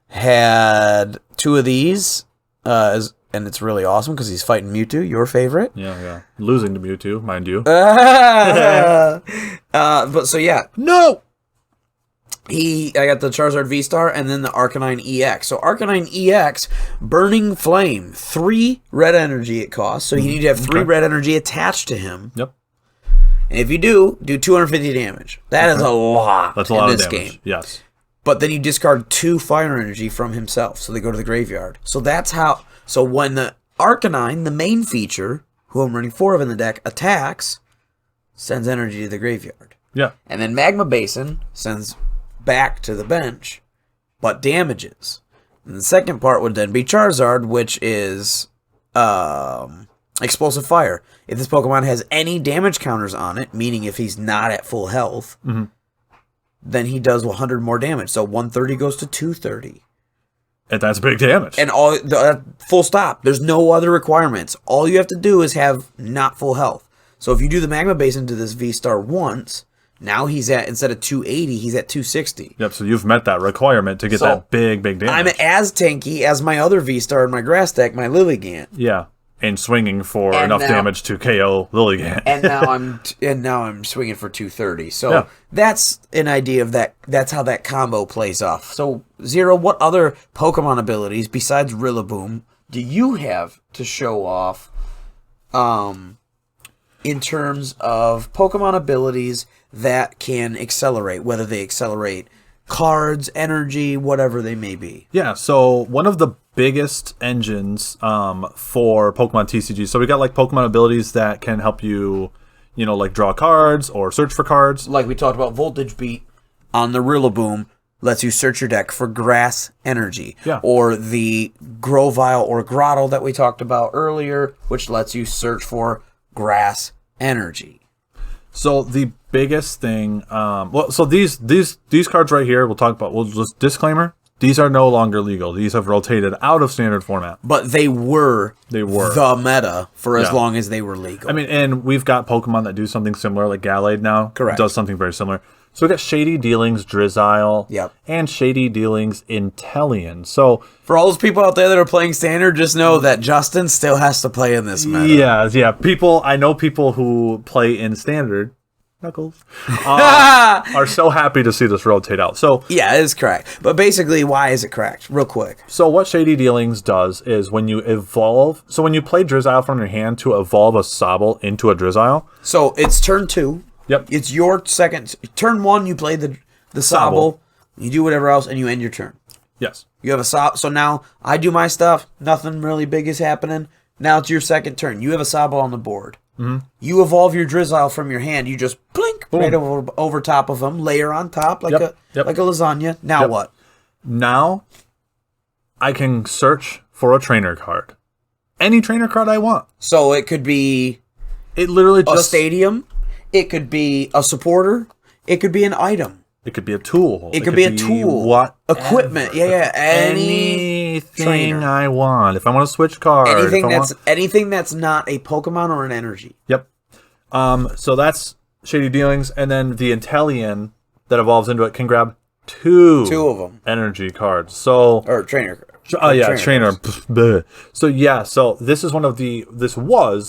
had 2 of these, and it's really awesome because he's fighting Mewtwo, your favorite. Yeah. Losing to Mewtwo, mind you. But so yeah. No! I got the Charizard V-Star and then the Arcanine EX. So Arcanine EX, Burning Flame, 3 red energy it costs. So you need to have 3 red energy attached to him. Yep. And if you do 250 damage. That is a lot. That's a lot in of this damage. game. Yes. But then you discard 2 fire energy from himself. So they go to the graveyard. So that's how... So when the Arcanine, the main feature, who I'm running 4 of in the deck, attacks, sends energy to the graveyard. Yeah. And then Magma Basin sends back to the bench, but damages. And the second part would then be Charizard, which is Explosive Fire. If this Pokemon has any damage counters on it, meaning if he's not at full health, then he does 100 more damage. So 130 goes to 230. And that's big damage. And full stop. There's no other requirements. All you have to do is have not full health. So if you do the Magma Basin to this V-Star once, now he's at, instead of 280, he's at 260. Yep, so you've met that requirement to get that big damage. I'm as tanky as my other V-Star in my grass deck, my Lilligant. Yeah, and swinging for enough damage to KO Lilligant. and now I'm swinging for 230. So that's an idea of that. That's how that combo plays off. So Zero, what other Pokemon abilities besides Rillaboom do you have to show off? In terms of Pokemon abilities that can accelerate, whether they accelerate cards, energy, whatever they may be. Yeah, so one of the biggest engines for Pokemon TCG, so we got like Pokemon abilities that can help you, like draw cards or search for cards. Like we talked about Voltage Beat on the Rillaboom, lets you search your deck for grass energy. Yeah. Or the Grovyle or Grottle that we talked about earlier, which lets you search for grass energy. So the biggest thing, so these cards right here, we'll just disclaimer, these are no longer legal. These have rotated out of standard format. But they were the meta for as long as they were legal. I mean, and we've got Pokemon that do something similar, like Gallade now. Correct. Does something very similar. So we got Shady Dealings Drizzile. Yep. And Shady Dealings Inteleon. So for all those people out there that are playing standard, just know that Justin still has to play in this meta. Yeah. I know people who play in standard, Knuckles, are so happy to see this rotate out. So yeah, it is correct. But basically, why is it correct? Real quick. So what Shady Dealings does is when you evolve, so when you play Drizzile from your hand to evolve a Sobble into a Drizzile. So it's turn 2. Yep. It's your second. Turn 1, you play the Sobble. You do whatever else, and you end your turn. Yes. You have a Sobble. So now I do my stuff. Nothing really big is happening. Now it's your second turn. You have a Sobble on the board. You evolve your Drizzile from your hand. You just blink deck right over top of them, layer on top like a lasagna. Now what? Now I can search for a trainer card. Any trainer card I want. So it could be it literally just a stadium, it could be a supporter, it could be an item. It could be a tool. It could be a tool. What? Equipment. Yeah. Anything I want. If I want to switch cards. Anything that's not a Pokemon or an energy. Yep. So that's Shady Dealings. And then the Inteleon that evolves into it can grab two of them. Energy cards. So or trainer cards. Trainer. So this was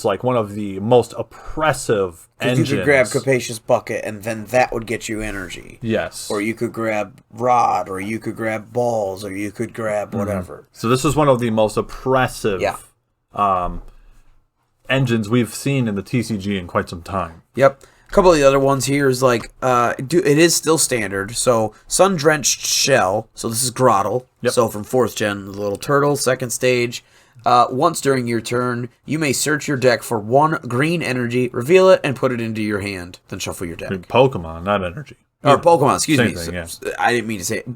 like one of the most oppressive engines. You could grab Capacious Bucket, and then that would get you energy. Yes. Or you could grab Rod, or you could grab Balls, or you could grab whatever. So this is one of the most oppressive engines we've seen in the TCG in quite some time. Yep. A couple of the other ones here is like, it is still standard. So, Sun Drenched Shell. So, this is Grottle. Yep. So, from 4th gen, the little turtle, 2nd stage. Once during your turn, you may search your deck for 1 green energy, reveal it, and put it into your hand. Then shuffle your deck. Pokemon, not energy. Or Pokemon, excuse me. Thing, yeah. I didn't mean to say it.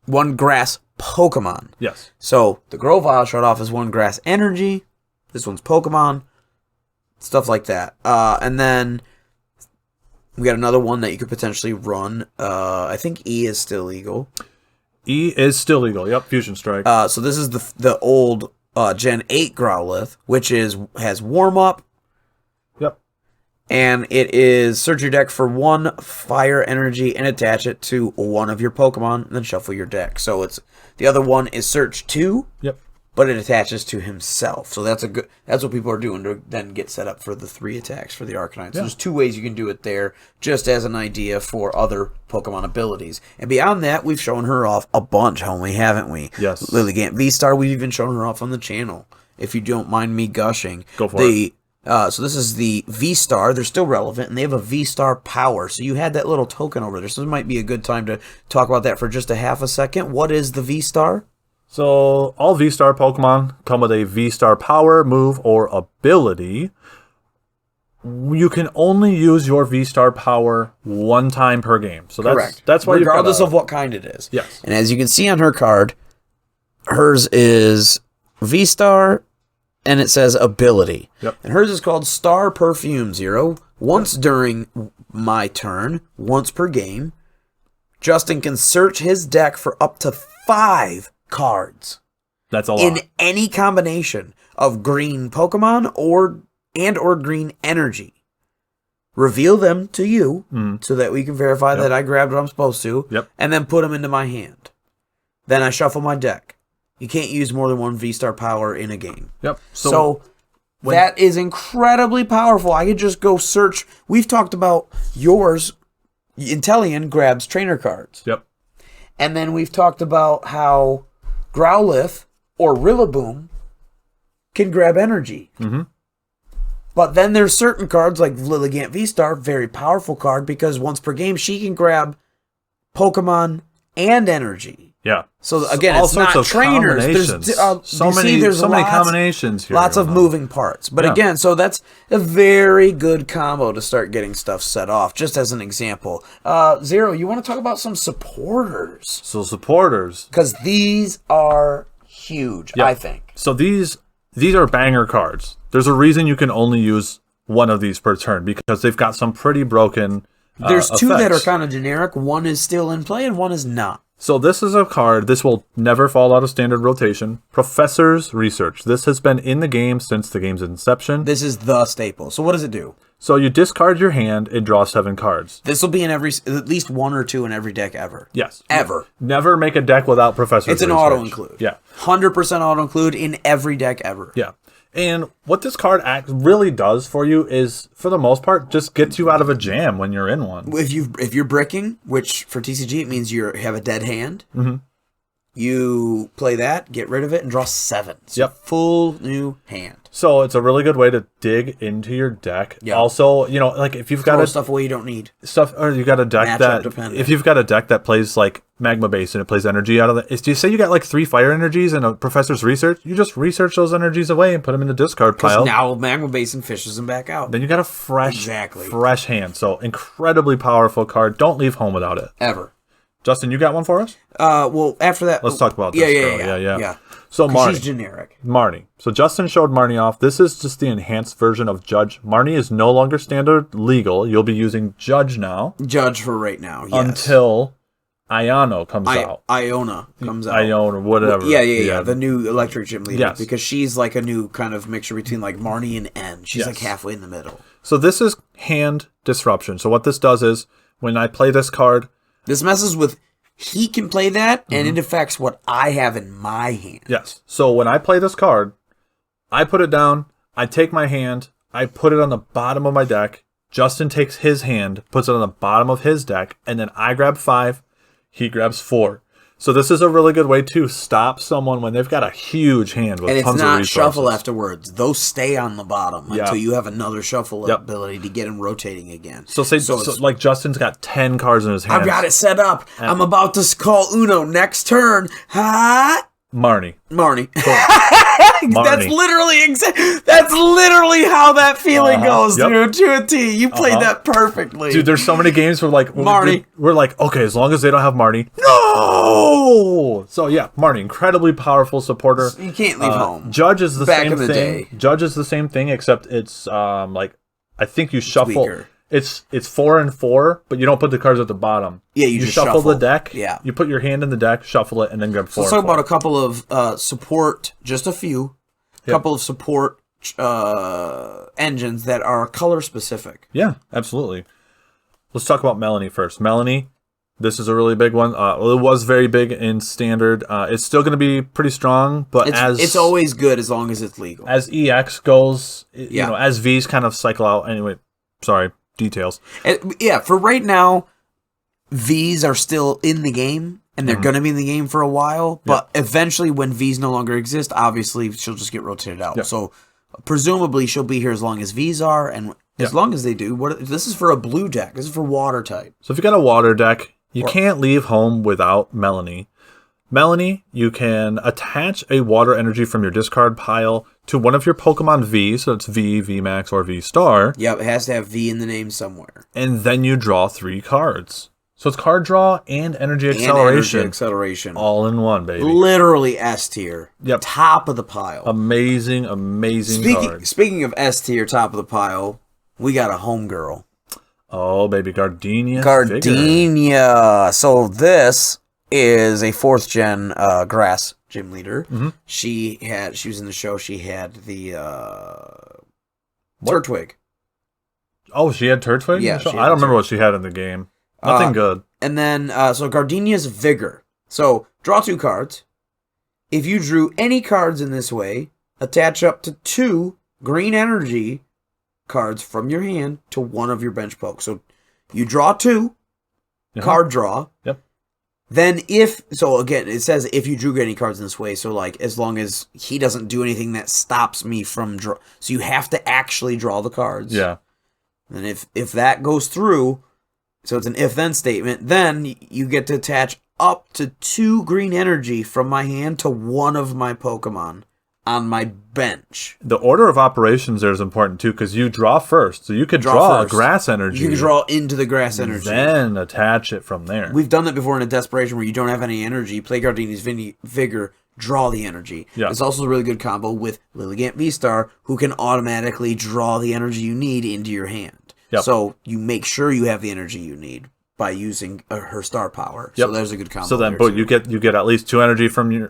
1 grass Pokemon. Yes. So, the Grovyle showed off as 1 grass energy. This one's Pokemon. Stuff like that. And then we got another one that you could potentially run. I think E is still legal. E is still legal. Yep, Fusion Strike. So this is the old Gen 8 Growlithe, which has Warm Up. Yep. And it is search your deck for 1 fire energy and attach it to one of your Pokemon, and then shuffle your deck. So it's the other one is search 2. Yep. But it attaches to himself. So that's what people are doing to then get set up for the 3 attacks for the Arcanine. So there's 2 ways you can do it there, just as an idea for other Pokemon abilities. And beyond that, we've shown her off a bunch, homie, haven't we? Yes. Lilligant V-Star, we've even shown her off on the channel, if you don't mind me gushing. Go for it. So this is the V-Star. They're still relevant, and they have a V-Star power. So you had that little token over there. So this might be a good time to talk about that for just a half a second. What is the V-Star? So, all V-Star Pokemon come with a V-Star power, move, or ability. You can only use your V-Star power 1 time per game. So that's why regardless of what kind it is. Yes. And as you can see on her card, hers is V-Star, and it says ability. Yep. And hers is called Star Perfume 0. Once during my turn, once per game, Justin can search his deck for up to 5 cards. That's a lot. In any combination of green Pokemon or green energy. Reveal them to you so that we can verify that I grabbed what I'm supposed to. Yep. And then put them into my hand. Then I shuffle my deck. You can't use more than 1 V-Star power in a game. Yep. So that is incredibly powerful. I could just go search. We've talked about yours. Inteleon grabs trainer cards. Yep. And then we've talked about how Growlithe or Rillaboom can grab energy. Mm-hmm. But then there's certain cards like Lilligant V-Star, very powerful card, because once per game she can grab Pokemon and energy. Yeah. So again, all it's sorts not of trainers. Combinations. There's so many combinations here. Lots of moving parts. But again, so that's a very good combo to start getting stuff set off, just as an example. Zero, you want to talk about some supporters? So supporters. Because these are huge, I think. So these are banger cards. There's a reason you can only use one of these per turn, because they've got some pretty broken There's 2 effects. that are kind of generic. One is still in play and one is not. So this is a card. This will never fall out of standard rotation. Professor's Research. This has been in the game since the game's inception. This is the staple. So what does it do? So you discard your hand and draw 7 cards. This will be in at least 1 or 2 in every deck ever. Yes. Ever. Never make a deck without Professor's It's an Research. auto-include. Yeah. 100% auto-include in every deck ever. Yeah. And what this card really does for you is, for the most part, just gets you out of a jam when you're in one. If you're bricking, which for TCG it means you have a dead hand, You play that, get rid of it, and draw 7. So Yep. full new hand. So it's a really good way to dig into your deck. Yeah. Also, you know, like if you've got Throw stuff away you don't need. or you got a deck Matchup that dependent. if you've got a deck that plays like magma base and it plays energy out of it. Do you say you got like 3 fire energies and a professor's research? You just research those energies away and put them in the discard pile. Now Magma Basin fishes them back out. Then you got a fresh hand. So incredibly powerful card. Don't leave home without it. Ever. Justin, you got one for us? Well, after that... Let's talk about this girl. Yeah. So Marnie. She's generic. Marnie. So Justin showed Marnie off. This is just the enhanced version of Judge. Marnie is no longer standard legal. You'll be using Judge now. Judge for right now, yes. Until Iono comes out. Iona comes out. Iona, whatever. Yeah. The new electric gym leader. Yes. Because she's like a new kind of mixture between like Marnie and N. She's Yes. like halfway in the middle. So this is hand disruption. So what this does is, when I play this card... This messes with... He can play that, and it affects what I have in my hand. Yes. So when I play this card, I put it down, I take my hand, I put it on the bottom of my deck, Justin takes his hand, puts it on the bottom of his deck, and then I grab 5, he grabs 4. So this is a really good way to stop someone when they've got a huge hand with tons of resources. And it's not shuffle afterwards. Those stay on the bottom until you have another shuffle ability to get them rotating again. So like Justin's got 10 cards in his hand. I've got it set up. I'm about to call Uno next turn. Ha! Marnie. That's literally how that feeling goes, dude. To a T. You played that perfectly. Dude, there's so many games where like Marnie. We're like, okay, as long as they don't have Marnie. No! So yeah, Marnie, incredibly powerful supporter. You can't leave home. Judge is the Back same in the thing. day. Judge is the same thing, except it's like I think you shuffle. weaker. It's 4 and 4, but you don't put the cards at the bottom. Yeah, you just shuffle the deck. Yeah. You put your hand in the deck, shuffle it, and then grab 4. Let's talk about a couple of support, just a few. Couple of support engines that are color specific. Yeah, absolutely. Let's talk about Melanie first. Melanie, this is a really big one. It was very big in standard. It's still going to be pretty strong, but it's always good as long as it's legal. As EX goes, you know, as Vs kind of cycle out. Anyway, sorry, details. For right now, Vs are still in the game. And they're going to be in the game for a while, but eventually when Vs no longer exist, obviously she'll just get rotated out. Yep. So presumably she'll be here as long as Vs are, and as long as they do. This is for a blue deck. This is for water type. So if you got a water deck, you can't leave home without Melanie. Melanie, you can attach a water energy from your discard pile to one of your Pokemon V, so it's V, VMAX, or V Star. Yep, it has to have V in the name somewhere. And then you draw 3 cards. So it's card draw and energy acceleration. All in one, baby. Literally S tier. Yep. Top of the pile. Amazing card. Speaking of S tier, top of the pile, we got a homegirl. Oh, baby, Gardenia. So this is a 4th gen grass gym leader. Mm-hmm. She was in the show. She had the Turtwig. Oh, she had Turtwig? Yeah. I don't remember what she had in the game. Nothing good. And then, so Gardenia's Vigor. So, draw 2 cards. If you drew any cards in this way, attach up to 2 green energy cards from your hand to one of your bench pokes. So, you draw 2, card draw. Yep. Then again, it says if you drew any cards in this way, so like, as long as he doesn't do anything that stops me from draw. So, you have to actually draw the cards. Yeah. And if that goes through... So it's an if-then statement. Then you get to attach up to 2 green energy from my hand to one of my Pokemon on my bench. The order of operations there is important too, because you draw first. So you could draw a grass energy. You can draw into the grass energy. Then attach it from there. We've done that before in a desperation where you don't have any energy. Play Gardenia's Vigor, draw the energy. Yeah. It's also a really good combo with Lilligant V-Star, who can automatically draw the energy you need into your hand. Yep. So you make sure you have the energy you need by using her star power. Yep. So there's a good combo. So then, you get at least 2 energy from her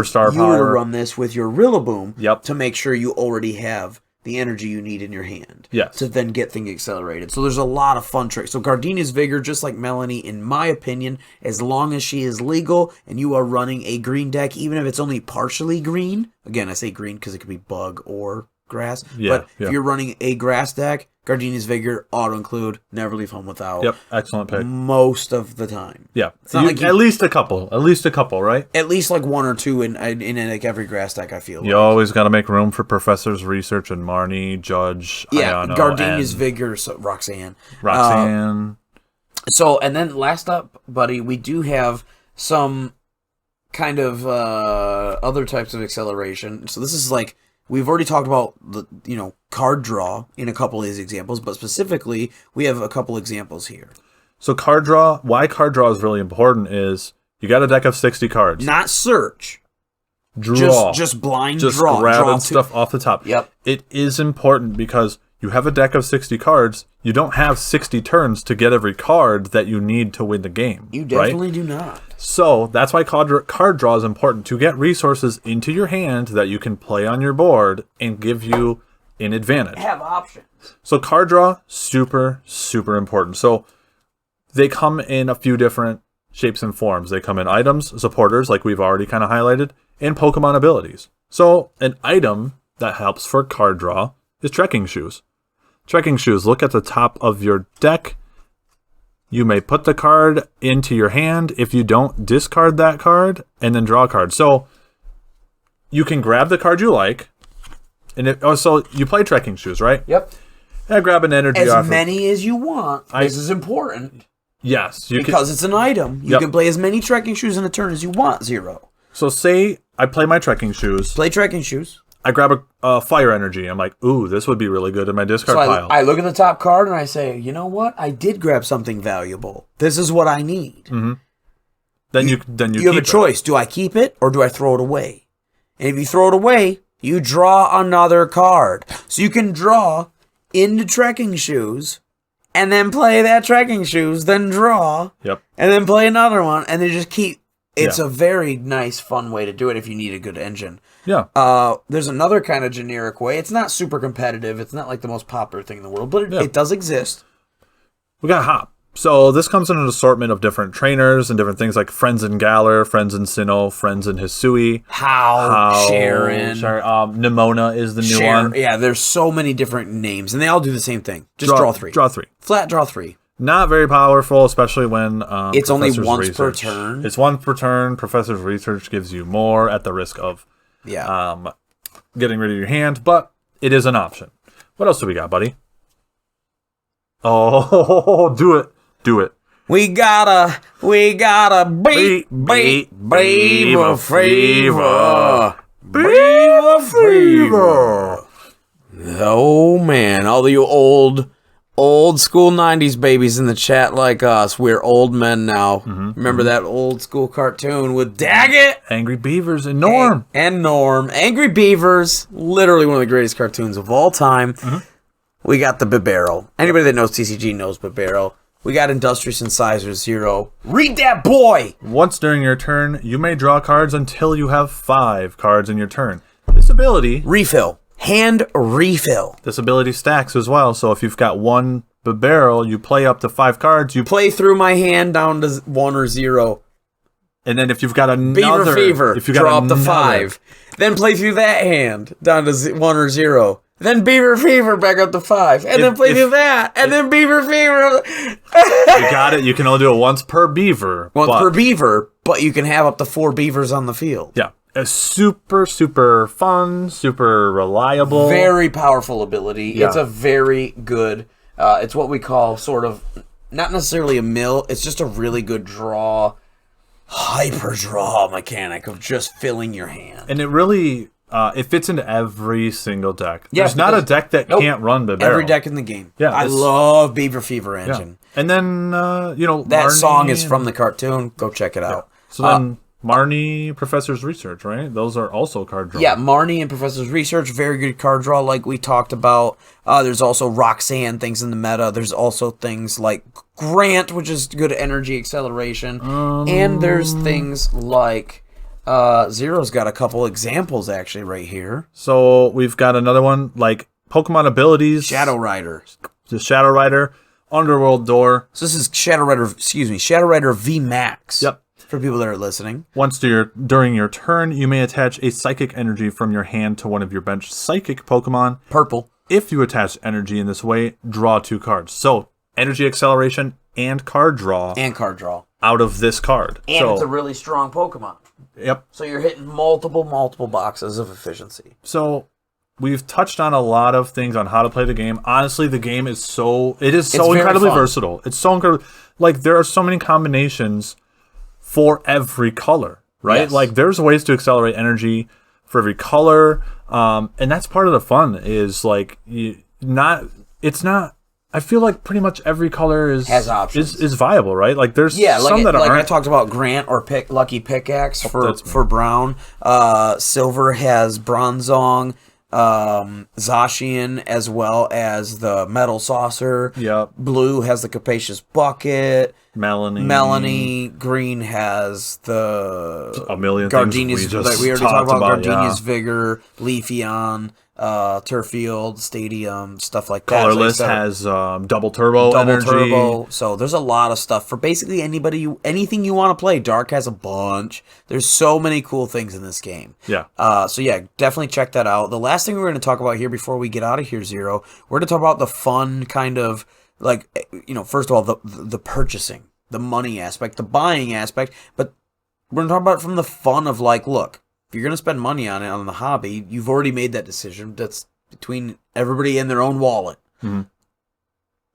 star power. You were to run this with your Rillaboom. Yep. To make sure you already have the energy you need in your hand. Yes. To then get things accelerated. So there's a lot of fun tricks. So Gardenia's Vigor, just like Melanie, in my opinion, as long as she is legal and you are running a green deck, even if it's only partially green. Again, I say green because it could be bug or grass. Yeah, But if you're running a grass deck, Gardenia's Vigor, auto-include, never leave home without. Yep, excellent pick. Most of the time. Yeah, It's not like at least a couple, right? At least like one or two in like every grass deck, I feel. You always got to make room for Professor's Research and Marnie, Judge, Ayano, Gardenia's Vigor, so Roxanne. Roxanne. And then last up, buddy, we do have some kind of other types of acceleration. So this is like, we've already talked about the card draw in a couple of these examples, but specifically we have a couple examples here. So card draw, why card draw is really important is you got a deck of 60 cards. Not search. Draw. Just blind just draw. grabbing stuff off the top. Yep. It is important because you have a deck of 60 cards. You don't have 60 turns to get every card that you need to win the game. You definitely do not. So that's why card draw is important, to get resources into your hand that you can play on your board and give you an advantage. Have options. So card draw, super, super important. So they come in a few different shapes and forms. They come in items, supporters, like we've already kind of highlighted, and Pokemon abilities. So an item that helps for card draw is trekking shoes. Trekking shoes, look at the top of your deck. You may put the card into your hand. If you don't, discard that card and then draw a card. So you can grab the card you like. And so you play trekking shoes, right? Yep. And grab an energy as many as you want. This is important. Yes. Because it's an item. You can play as many trekking shoes in a turn as you want, Zero. So say I play my trekking shoes. Play trekking shoes. I grab a fire energy. I'm like, ooh, this would be really good in my discard pile. I look at the top card and I say, you know what? I did grab something valuable. This is what I need. Mm-hmm. Then you have a choice. Do I keep it or do I throw it away? And if you throw it away, you draw another card. So you can draw into trekking shoes and then play that trekking shoes, then draw, and then play another one, and then just keep. It's a very nice, fun way to do it if you need a good engine. Yeah. There's another kind of generic way. It's not super competitive. It's not like the most popular thing in the world, but it does exist. We got Hop. So this comes in an assortment of different trainers and different things like Friends in Galar, Friends in Sinnoh, Friends in Hisui. How Sharon. Nimona is the new one. Yeah, there's so many different names, and they all do the same thing. Just draw three. Draw three. Flat draw three. Not very powerful, especially when it's only once per turn. It's once per turn. Professor's Research gives you more at the risk of getting rid of your hand, but it is an option. What else do we got, buddy? Oh, do it. We gotta beat Beaver Fever. Beaver Fever. Oh man, all you old school 90s babies in the chat like us. We're old men now. Remember that old school cartoon with Daggett? Angry Beavers and Norm. And Norm. Angry Beavers, literally one of the greatest cartoons of all time. We got the Bibarel. Anybody that knows TCG knows Bibarel. We got Industrious Incisor Zero. Read that boy! Once during your turn, you may draw cards until you have 5 cards in your turn. This ability... Refill. Hand refill. This ability stacks as well, so if you've got one Bibarel, you play up to 5 cards. You play through my hand down to 1 or 0. And then if you've got another... Beaver Fever, if you got draw up to 5. Then play through that hand down to 1 or 0. Then Beaver Fever back up to 5. And then play through that. And then Beaver Fever. You got it. You can only do it once per beaver. Per beaver, but you can have up to 4 beavers on the field. Yeah. It's super, super fun, super reliable. Very powerful ability. Yeah. It's a very good, it's what we call sort of, not necessarily a mill, it's just a really good draw, hyper draw mechanic of just filling your hand. And it really... it fits into every single deck. There's not a deck that can't run Bibarel. Every deck in the game. Yeah, I love Beaver Fever Engine. Yeah. And then, that Marnie song is from the cartoon. Go check it out. So then Marnie, Professor's Research, right? Those are also card draw. Yeah, Marnie and Professor's Research, very good card draw like we talked about. There's also Roxanne, things in the meta. There's also things like Grant, which is good energy acceleration. And there's things like... Zero's got a couple examples actually right here. So we've got another one like Pokemon abilities. Shadow Rider. The Shadow Rider. Underworld Door. So this is Shadow Rider, Shadow Rider V Max. Yep. For people that are listening. During your turn, you may attach a psychic energy from your hand to one of your bench psychic Pokemon. Purple. If you attach energy in this way, draw 2 cards. So, energy acceleration and card draw. Out of this card. And it's a really strong Pokemon. Yep. So you're hitting multiple boxes of efficiency. So, we've touched on a lot of things on how to play the game. Honestly, the game is so incredibly versatile. It's so incredible. Like, there are so many combinations for every color, right? Yes. Like, there's ways to accelerate energy for every color. And that's part of the fun is, like, I feel like pretty much every color has options. is viable, right? Like, there's some that like aren't. I talked about Grant or Lucky Pickaxe for Brown. Silver has Bronzong. Zacian, as well as the Metal Saucer. Yep. Blue has the Capacious Bucket. Melanie. Green has the a million Gardenia's. things we already talked about Gardenia's yeah. Vigor, Leafeon, Turfield, Stadium, stuff like that. Colorless has double turbo energy. So there's a lot of stuff for basically anything you want to play. Dark has a bunch. There's so many cool things in this game. Yeah. So yeah, definitely check that out. The last thing we're going to talk about here before we get out of here, Zero, we're going to talk about the fun kind of, like, first of all, the purchasing, the money aspect, the buying aspect, but we're going to talk about it from the fun of, like, look, if you're going to spend money on it, on the hobby, you've already made that decision. That's between everybody and their own wallet. Mm-hmm.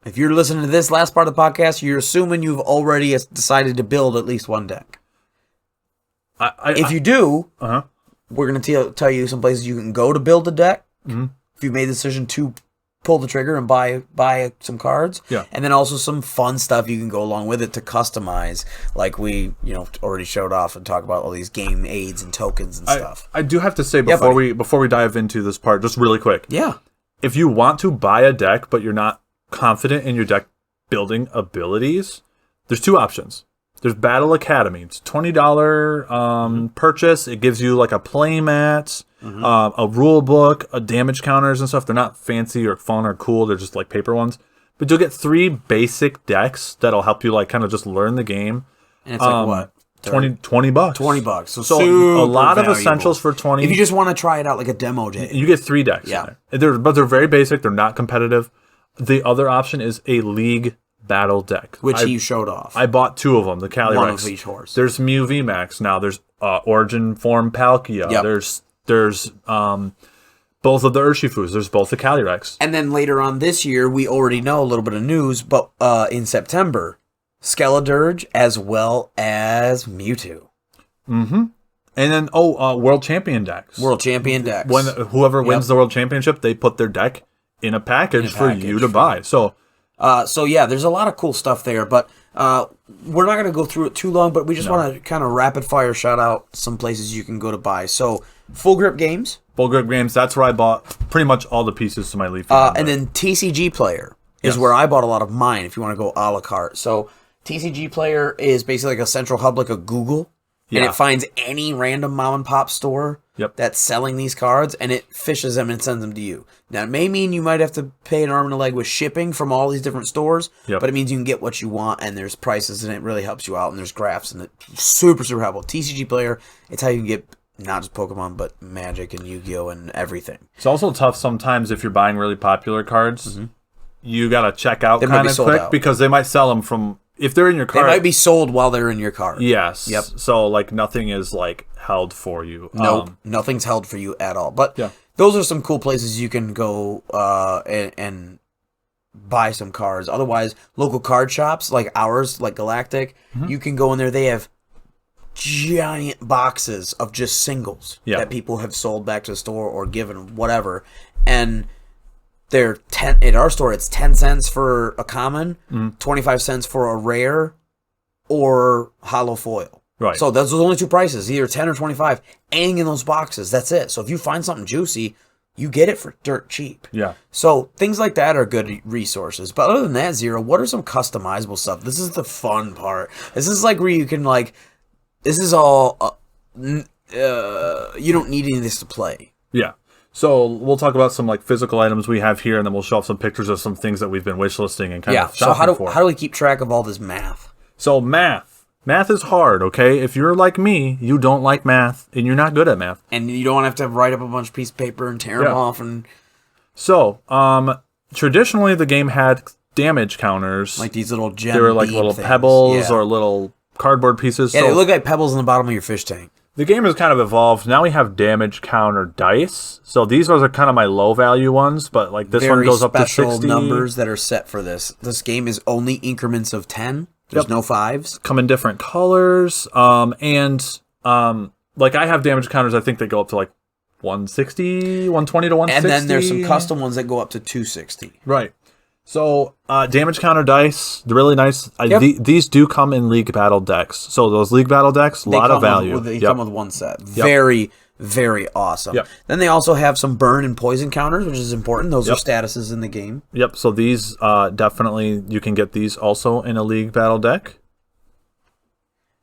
If you're listening to this last part of the podcast, you're assuming you've already decided to build at least one deck. If you do, we're going to tell you some places you can go to build a deck. Mm-hmm. If you made the decision to pull the trigger and buy some cards. Yeah. And then also some fun stuff you can go along with it to customize, like we, already showed off and talk about all these game aids and tokens and stuff. I do have to say before we dive into this part, just really quick. Yeah. If you want to buy a deck but you're not confident in your deck building abilities, there's 2 options. There's Battle Academy. It's $20 purchase. It gives you like a play mat, a rule book, a damage counters and stuff. They're not fancy or fun or cool. They're just like paper ones. But you'll get 3 basic decks that'll help you like kind of just learn the game. And it's like what? $20. $20. So a lot of essentials for 20. If you just want to try it out like a demo day. You get 3 decks. Yeah. But they're very basic. They're not competitive. The other option is a league battle deck, which you showed off. I bought 2 of them. The Calyrex. One of each horse. There's Mew VMAX now. There's Origin Form Palkia. Yep. There's both of the Urshifus. There's both the Calyrex. And then later on this year, we already know a little bit of news, but in September, Skeledirge as well as Mewtwo. Mm-hmm. And then World Champion decks. When whoever wins the World Championship, they put their deck in a package for you to buy. So yeah, there's a lot of cool stuff there, but we're not going to go through it too long, but we just want to kind of rapid fire shout out some places you can go to buy. So, Full Grip Games. That's where I bought pretty much all the pieces to my Leaf. And then TCG Player is where I bought a lot of mine, if you want to go a la carte. So, TCG Player is basically like a central hub, like a Google, and it finds any random mom and pop store that's selling these cards, and it fishes them and sends them to you. Now, it may mean you might have to pay an arm and a leg with shipping from all these different stores, but it means you can get what you want, and there's prices, and it really helps you out, and there's graphs, and it's super, super helpful. TCG Player, it's how you can get not just Pokemon, but Magic and Yu-Gi-Oh! And everything. It's also tough sometimes if you're buying really popular cards. You got to check out kind of quick because they might sell them from... If they're in your cart, they might be sold while they're in your cart. Yes. Yep. So like nothing is like held for you. Nope. Nothing's held for you at all. But those are some cool places you can go and buy some cards. Otherwise, local card shops like ours, like Galactic, you can go in there. They have giant boxes of just singles that people have sold back to the store or given whatever, and they're at our store. It's 10 cents for a common, 25 cents for a rare, or hollow foil. Right. So those are the only 2 prices, either 10 or 25, hanging in those boxes. That's it. So if you find something juicy, you get it for dirt cheap. Yeah. So things like that are good resources. But other than that, Zero, what are some customizable stuff? This is the fun part. This is like where you can like, this is all, you don't need any of this to play. Yeah. So we'll talk about some like physical items we have here, and then we'll show off some pictures of some things that we've been wishlisting and kind of shopping for. How do we keep track of all this math? So math. Math is hard, okay? If you're like me, you don't like math, and you're not good at math. And you don't have to write up a bunch of pieces of paper and tear them off. And so, traditionally, the game had damage counters. like these little gem They were like little things. pebbles or little cardboard pieces. Yeah, so they look like pebbles in the bottom of your fish tank. the game has kind of evolved. Now we have damage counter dice. So these are kind of my low value ones, but like this one goes up to 60. Very special numbers that are set for this. This game is only increments of 10. There's no 5s. Come in different colors. Like I have damage counters, I think they go up to like 160, 120 to 160. And then there's some custom ones that go up to 260. Right. So, damage counter dice, they're really nice. These do come in League Battle decks. So, those League Battle decks, a lot of value. They come with one set. Very, very awesome. Yep. Then they also have some burn and poison counters, which is important. Those are statuses in the game. Yep, so these, definitely, you can get these also in a League Battle deck.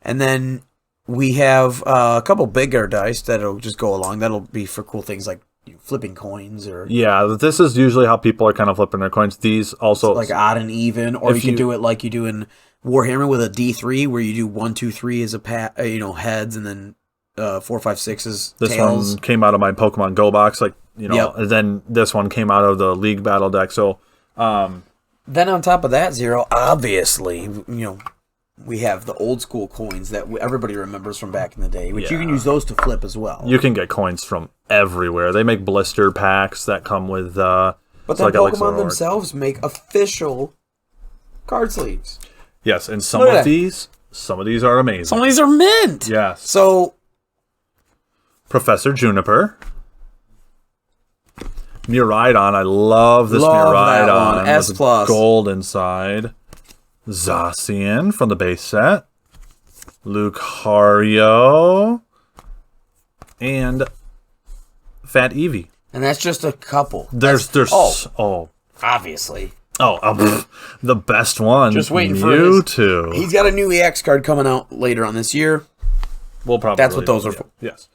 And then we have a couple bigger dice that'll just go along. That'll be for cool things like flipping coins or... Yeah, this is usually how people are kind of flipping their coins. These also... like odd and even, or you can do it like you do in Warhammer with a D3, where you do 1, 2, 3 as a heads, and then 4, 5, 6 as this tails. one came out of my Pokemon Go box, and then this one came out of the League Battle deck, so... Then on top of that, Zero, obviously, we have the old school coins that everybody remembers from back in the day, which you can use those to flip as well. You can get coins from everywhere. They make blister packs that come with... but then Pokemon themselves make official card sleeves. Yes, and some of these are amazing. Some of these are mint! Yes. So... Professor Juniper. Miraidon. I love this Miraidon. S+. With gold inside. Zacian from the base set. Lucario. And Fat Eevee. And that's just a couple. There's obviously. The best one. Just waiting for Mewtwo. He's got a new EX card coming out later on this year. We'll probably. That's what those are for. Yes.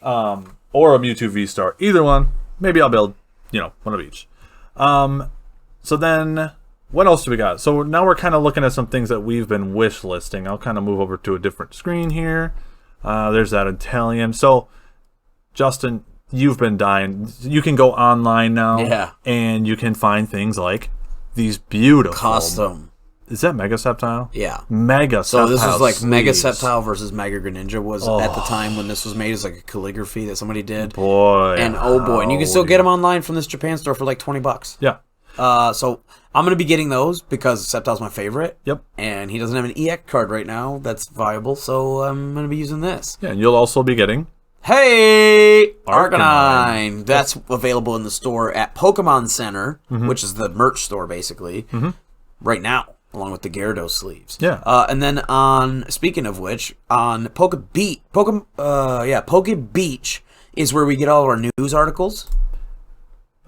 Or a Mewtwo V-Star. Either one. Maybe I'll build, one of each. So then, what else do we got? So now we're kind of looking at some things that we've been wish listing. I'll kind of move over to a different screen here. There's that Inteleon. So, Justin, you've been dying. You can go online now. Yeah. And you can find things like these beautiful... Custom. Is that Mega Sceptile? Yeah. Mega Sceptile. So this was like sleeves. Mega Sceptile versus Mega Greninja was at the time when this was made. It was like a calligraphy that somebody did. Boy. And and you can still get them online from this Japan store for like $20. Yeah. So I'm going to be getting those because Sceptile's my favorite. Yep. And he doesn't have an EX card right now that's viable, so I'm going to be using this. Yeah, and you'll also be getting... Hey! Arcanine! That's available in the store at Pokemon Center, which is the merch store basically, right now, along with the Gyarados sleeves. Yeah. And then speaking of which, on Poke Beach is where we get all of our news articles.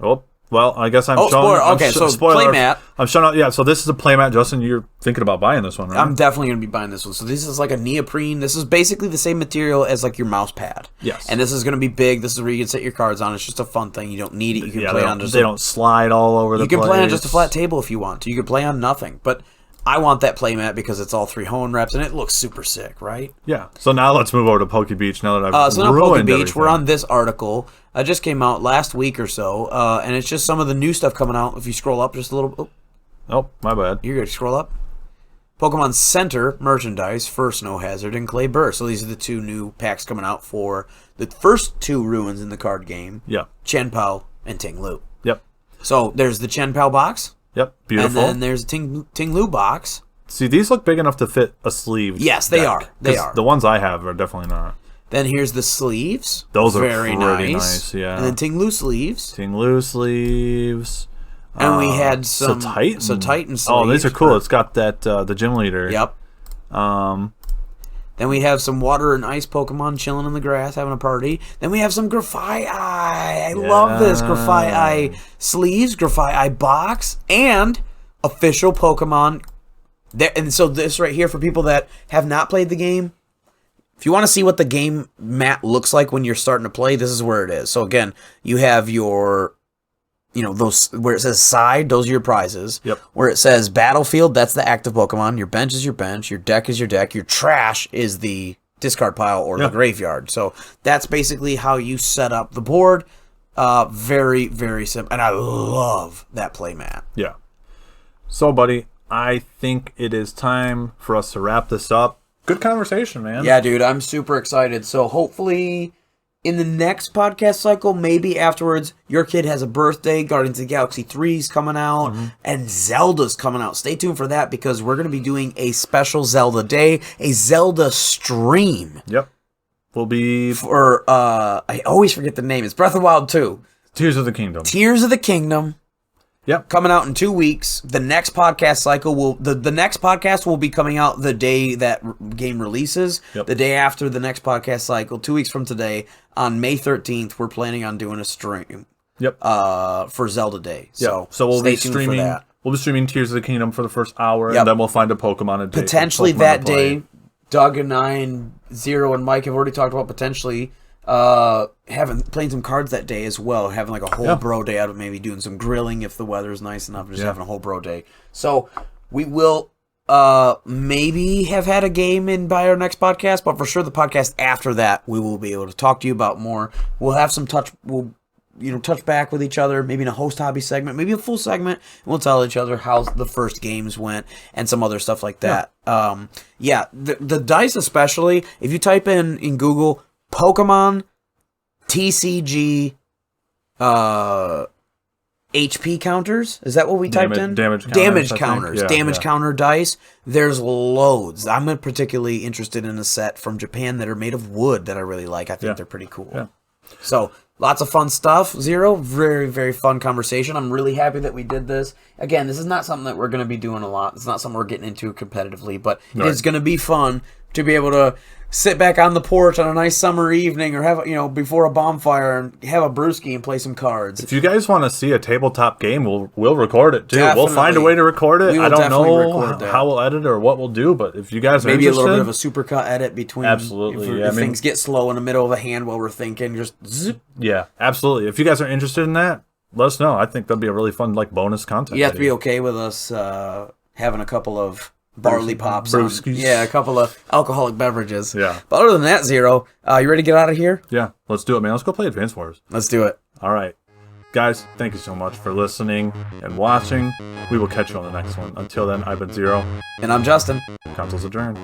Oh, well, I guess I'm showing... spoiler. Okay, so playmat. I'm showing... Yeah, so this is a playmat. Justin, you're thinking about buying this one, right? I'm definitely going to be buying this one. So this is like a neoprene. This is basically the same material as like your mouse pad. Yes. And this is going to be big. This is where you can set your cards on. It's just a fun thing. You don't need it. You can play on just... They don't slide all over the place. You can play on just a flat table if you want to. You can play on nothing. But I want that playmat because it's all 3 Hoenn reps and it looks super sick, right? Yeah. So now let's move over to Poke Beach now that I've So now ruined Poke Beach, everything. we're on this article. It just came out last week or so, and it's just some of the new stuff coming out. If you scroll up just a little... Oh, my bad. You're good. Scroll up. Pokemon Center merchandise for Snow Hazard and Clay Burst. So these are the 2 new packs coming out for the first 2 ruins in the card game. Yeah. Chen-Pao and Ting-Lu. Yep. So there's the Chen-Pao box. Yep. Beautiful. And then there's a Ting-Lu box. See, these look big enough to fit a sleeve. Yes, they are. They are. The ones I have are definitely not. Then here's the sleeves. Those are very pretty nice. Yeah. And then Ting-Lu sleeves. Ting-Lu sleeves. And we had some Titan sleeves. Oh, these are cool. It's got that the gym leader. Yep. Then we have some water and ice Pokemon chilling in the grass, having a party. Then we have some Graphite Eye. I love this Graphite Eye sleeves, Graphite Eye box, and official Pokemon. And so this right here for people that have not played the game. If you want to see what the game mat looks like when you're starting to play, this is where it is. So again, you have your those where it says side, those are your prizes. Yep. Where it says battlefield, that's the active Pokemon. Your bench is your bench. Your deck is your deck. Your trash is the discard pile or the graveyard. So that's basically how you set up the board. Very, very simple. And I love that playmat. Yeah. So, buddy, I think it is time for us to wrap this up. Good conversation, man. Yeah, dude, I'm super excited. So hopefully in the next podcast cycle, maybe afterwards, your kid has a birthday, Guardians of the Galaxy 3's coming out, and Zelda's coming out. Stay tuned for that because we're going to be doing a special Zelda day, a Zelda stream. Yep. We'll be... For, I always forget the name. It's Breath of the Wild 2. Tears of the Kingdom. Tears of the Kingdom. Yep. Coming out in 2 weeks. The next podcast cycle will... The next podcast will be coming out the day that game releases. Yep. The day after the next podcast cycle, 2 weeks from today, on May 13th, we're planning on doing a stream. Yep. For Zelda Day. So we'll be streaming... We'll be streaming Tears of the Kingdom for the first hour, and then we'll find a Pokemon a day. Potentially that day, Doug and I and Zero and Mike have already talked about potentially playing some cards that day as well. Having like a whole bro day out of maybe doing some grilling if the weather is nice enough, just having a whole bro day. So we will maybe have had a game in by our next podcast, but for sure the podcast after that we will be able to talk to you about more. We'll have some touch back with each other, maybe in a host hobby segment, maybe a full segment, and we'll tell each other how the first games went and some other stuff like that. The dice especially, if you type in Google Pokemon TCG HP counters, is that what we typed in? Damage counters. Damage counter dice. There's loads. I'm particularly interested in a set from Japan that are made of wood that I really like. I think they're pretty cool. Yeah. So lots of fun stuff. Zero, very, very fun conversation. I'm really happy that we did this. Again, this is not something that we're going to be doing a lot. It's not something we're getting into competitively, but it is going to be fun to be able to sit back on the porch on a nice summer evening or have, before a bonfire and have a brewski and play some cards. If you guys want to see a tabletop game, we'll record it too. Definitely. We'll find a way to record it. I don't know that. how we'll edit it or what we'll do, but if you guys are maybe interested, a little bit of a supercut edit between. Absolutely. If things get slow in the middle of a hand while we're thinking, just zip. Yeah, absolutely. If you guys are interested in that, let us know. I think that'd be a really fun bonus content. You have to be okay with us having a couple of barley pops. A couple of alcoholic beverages. Yeah. But other than that, Zero, you ready to get out of here? Yeah, let's do it, man. Let's go play Advance Wars. Let's do it. All right. Guys, thank you so much for listening and watching. We will catch you on the next one. Until then, I've been Zero. And I'm Justin. Council's adjourned.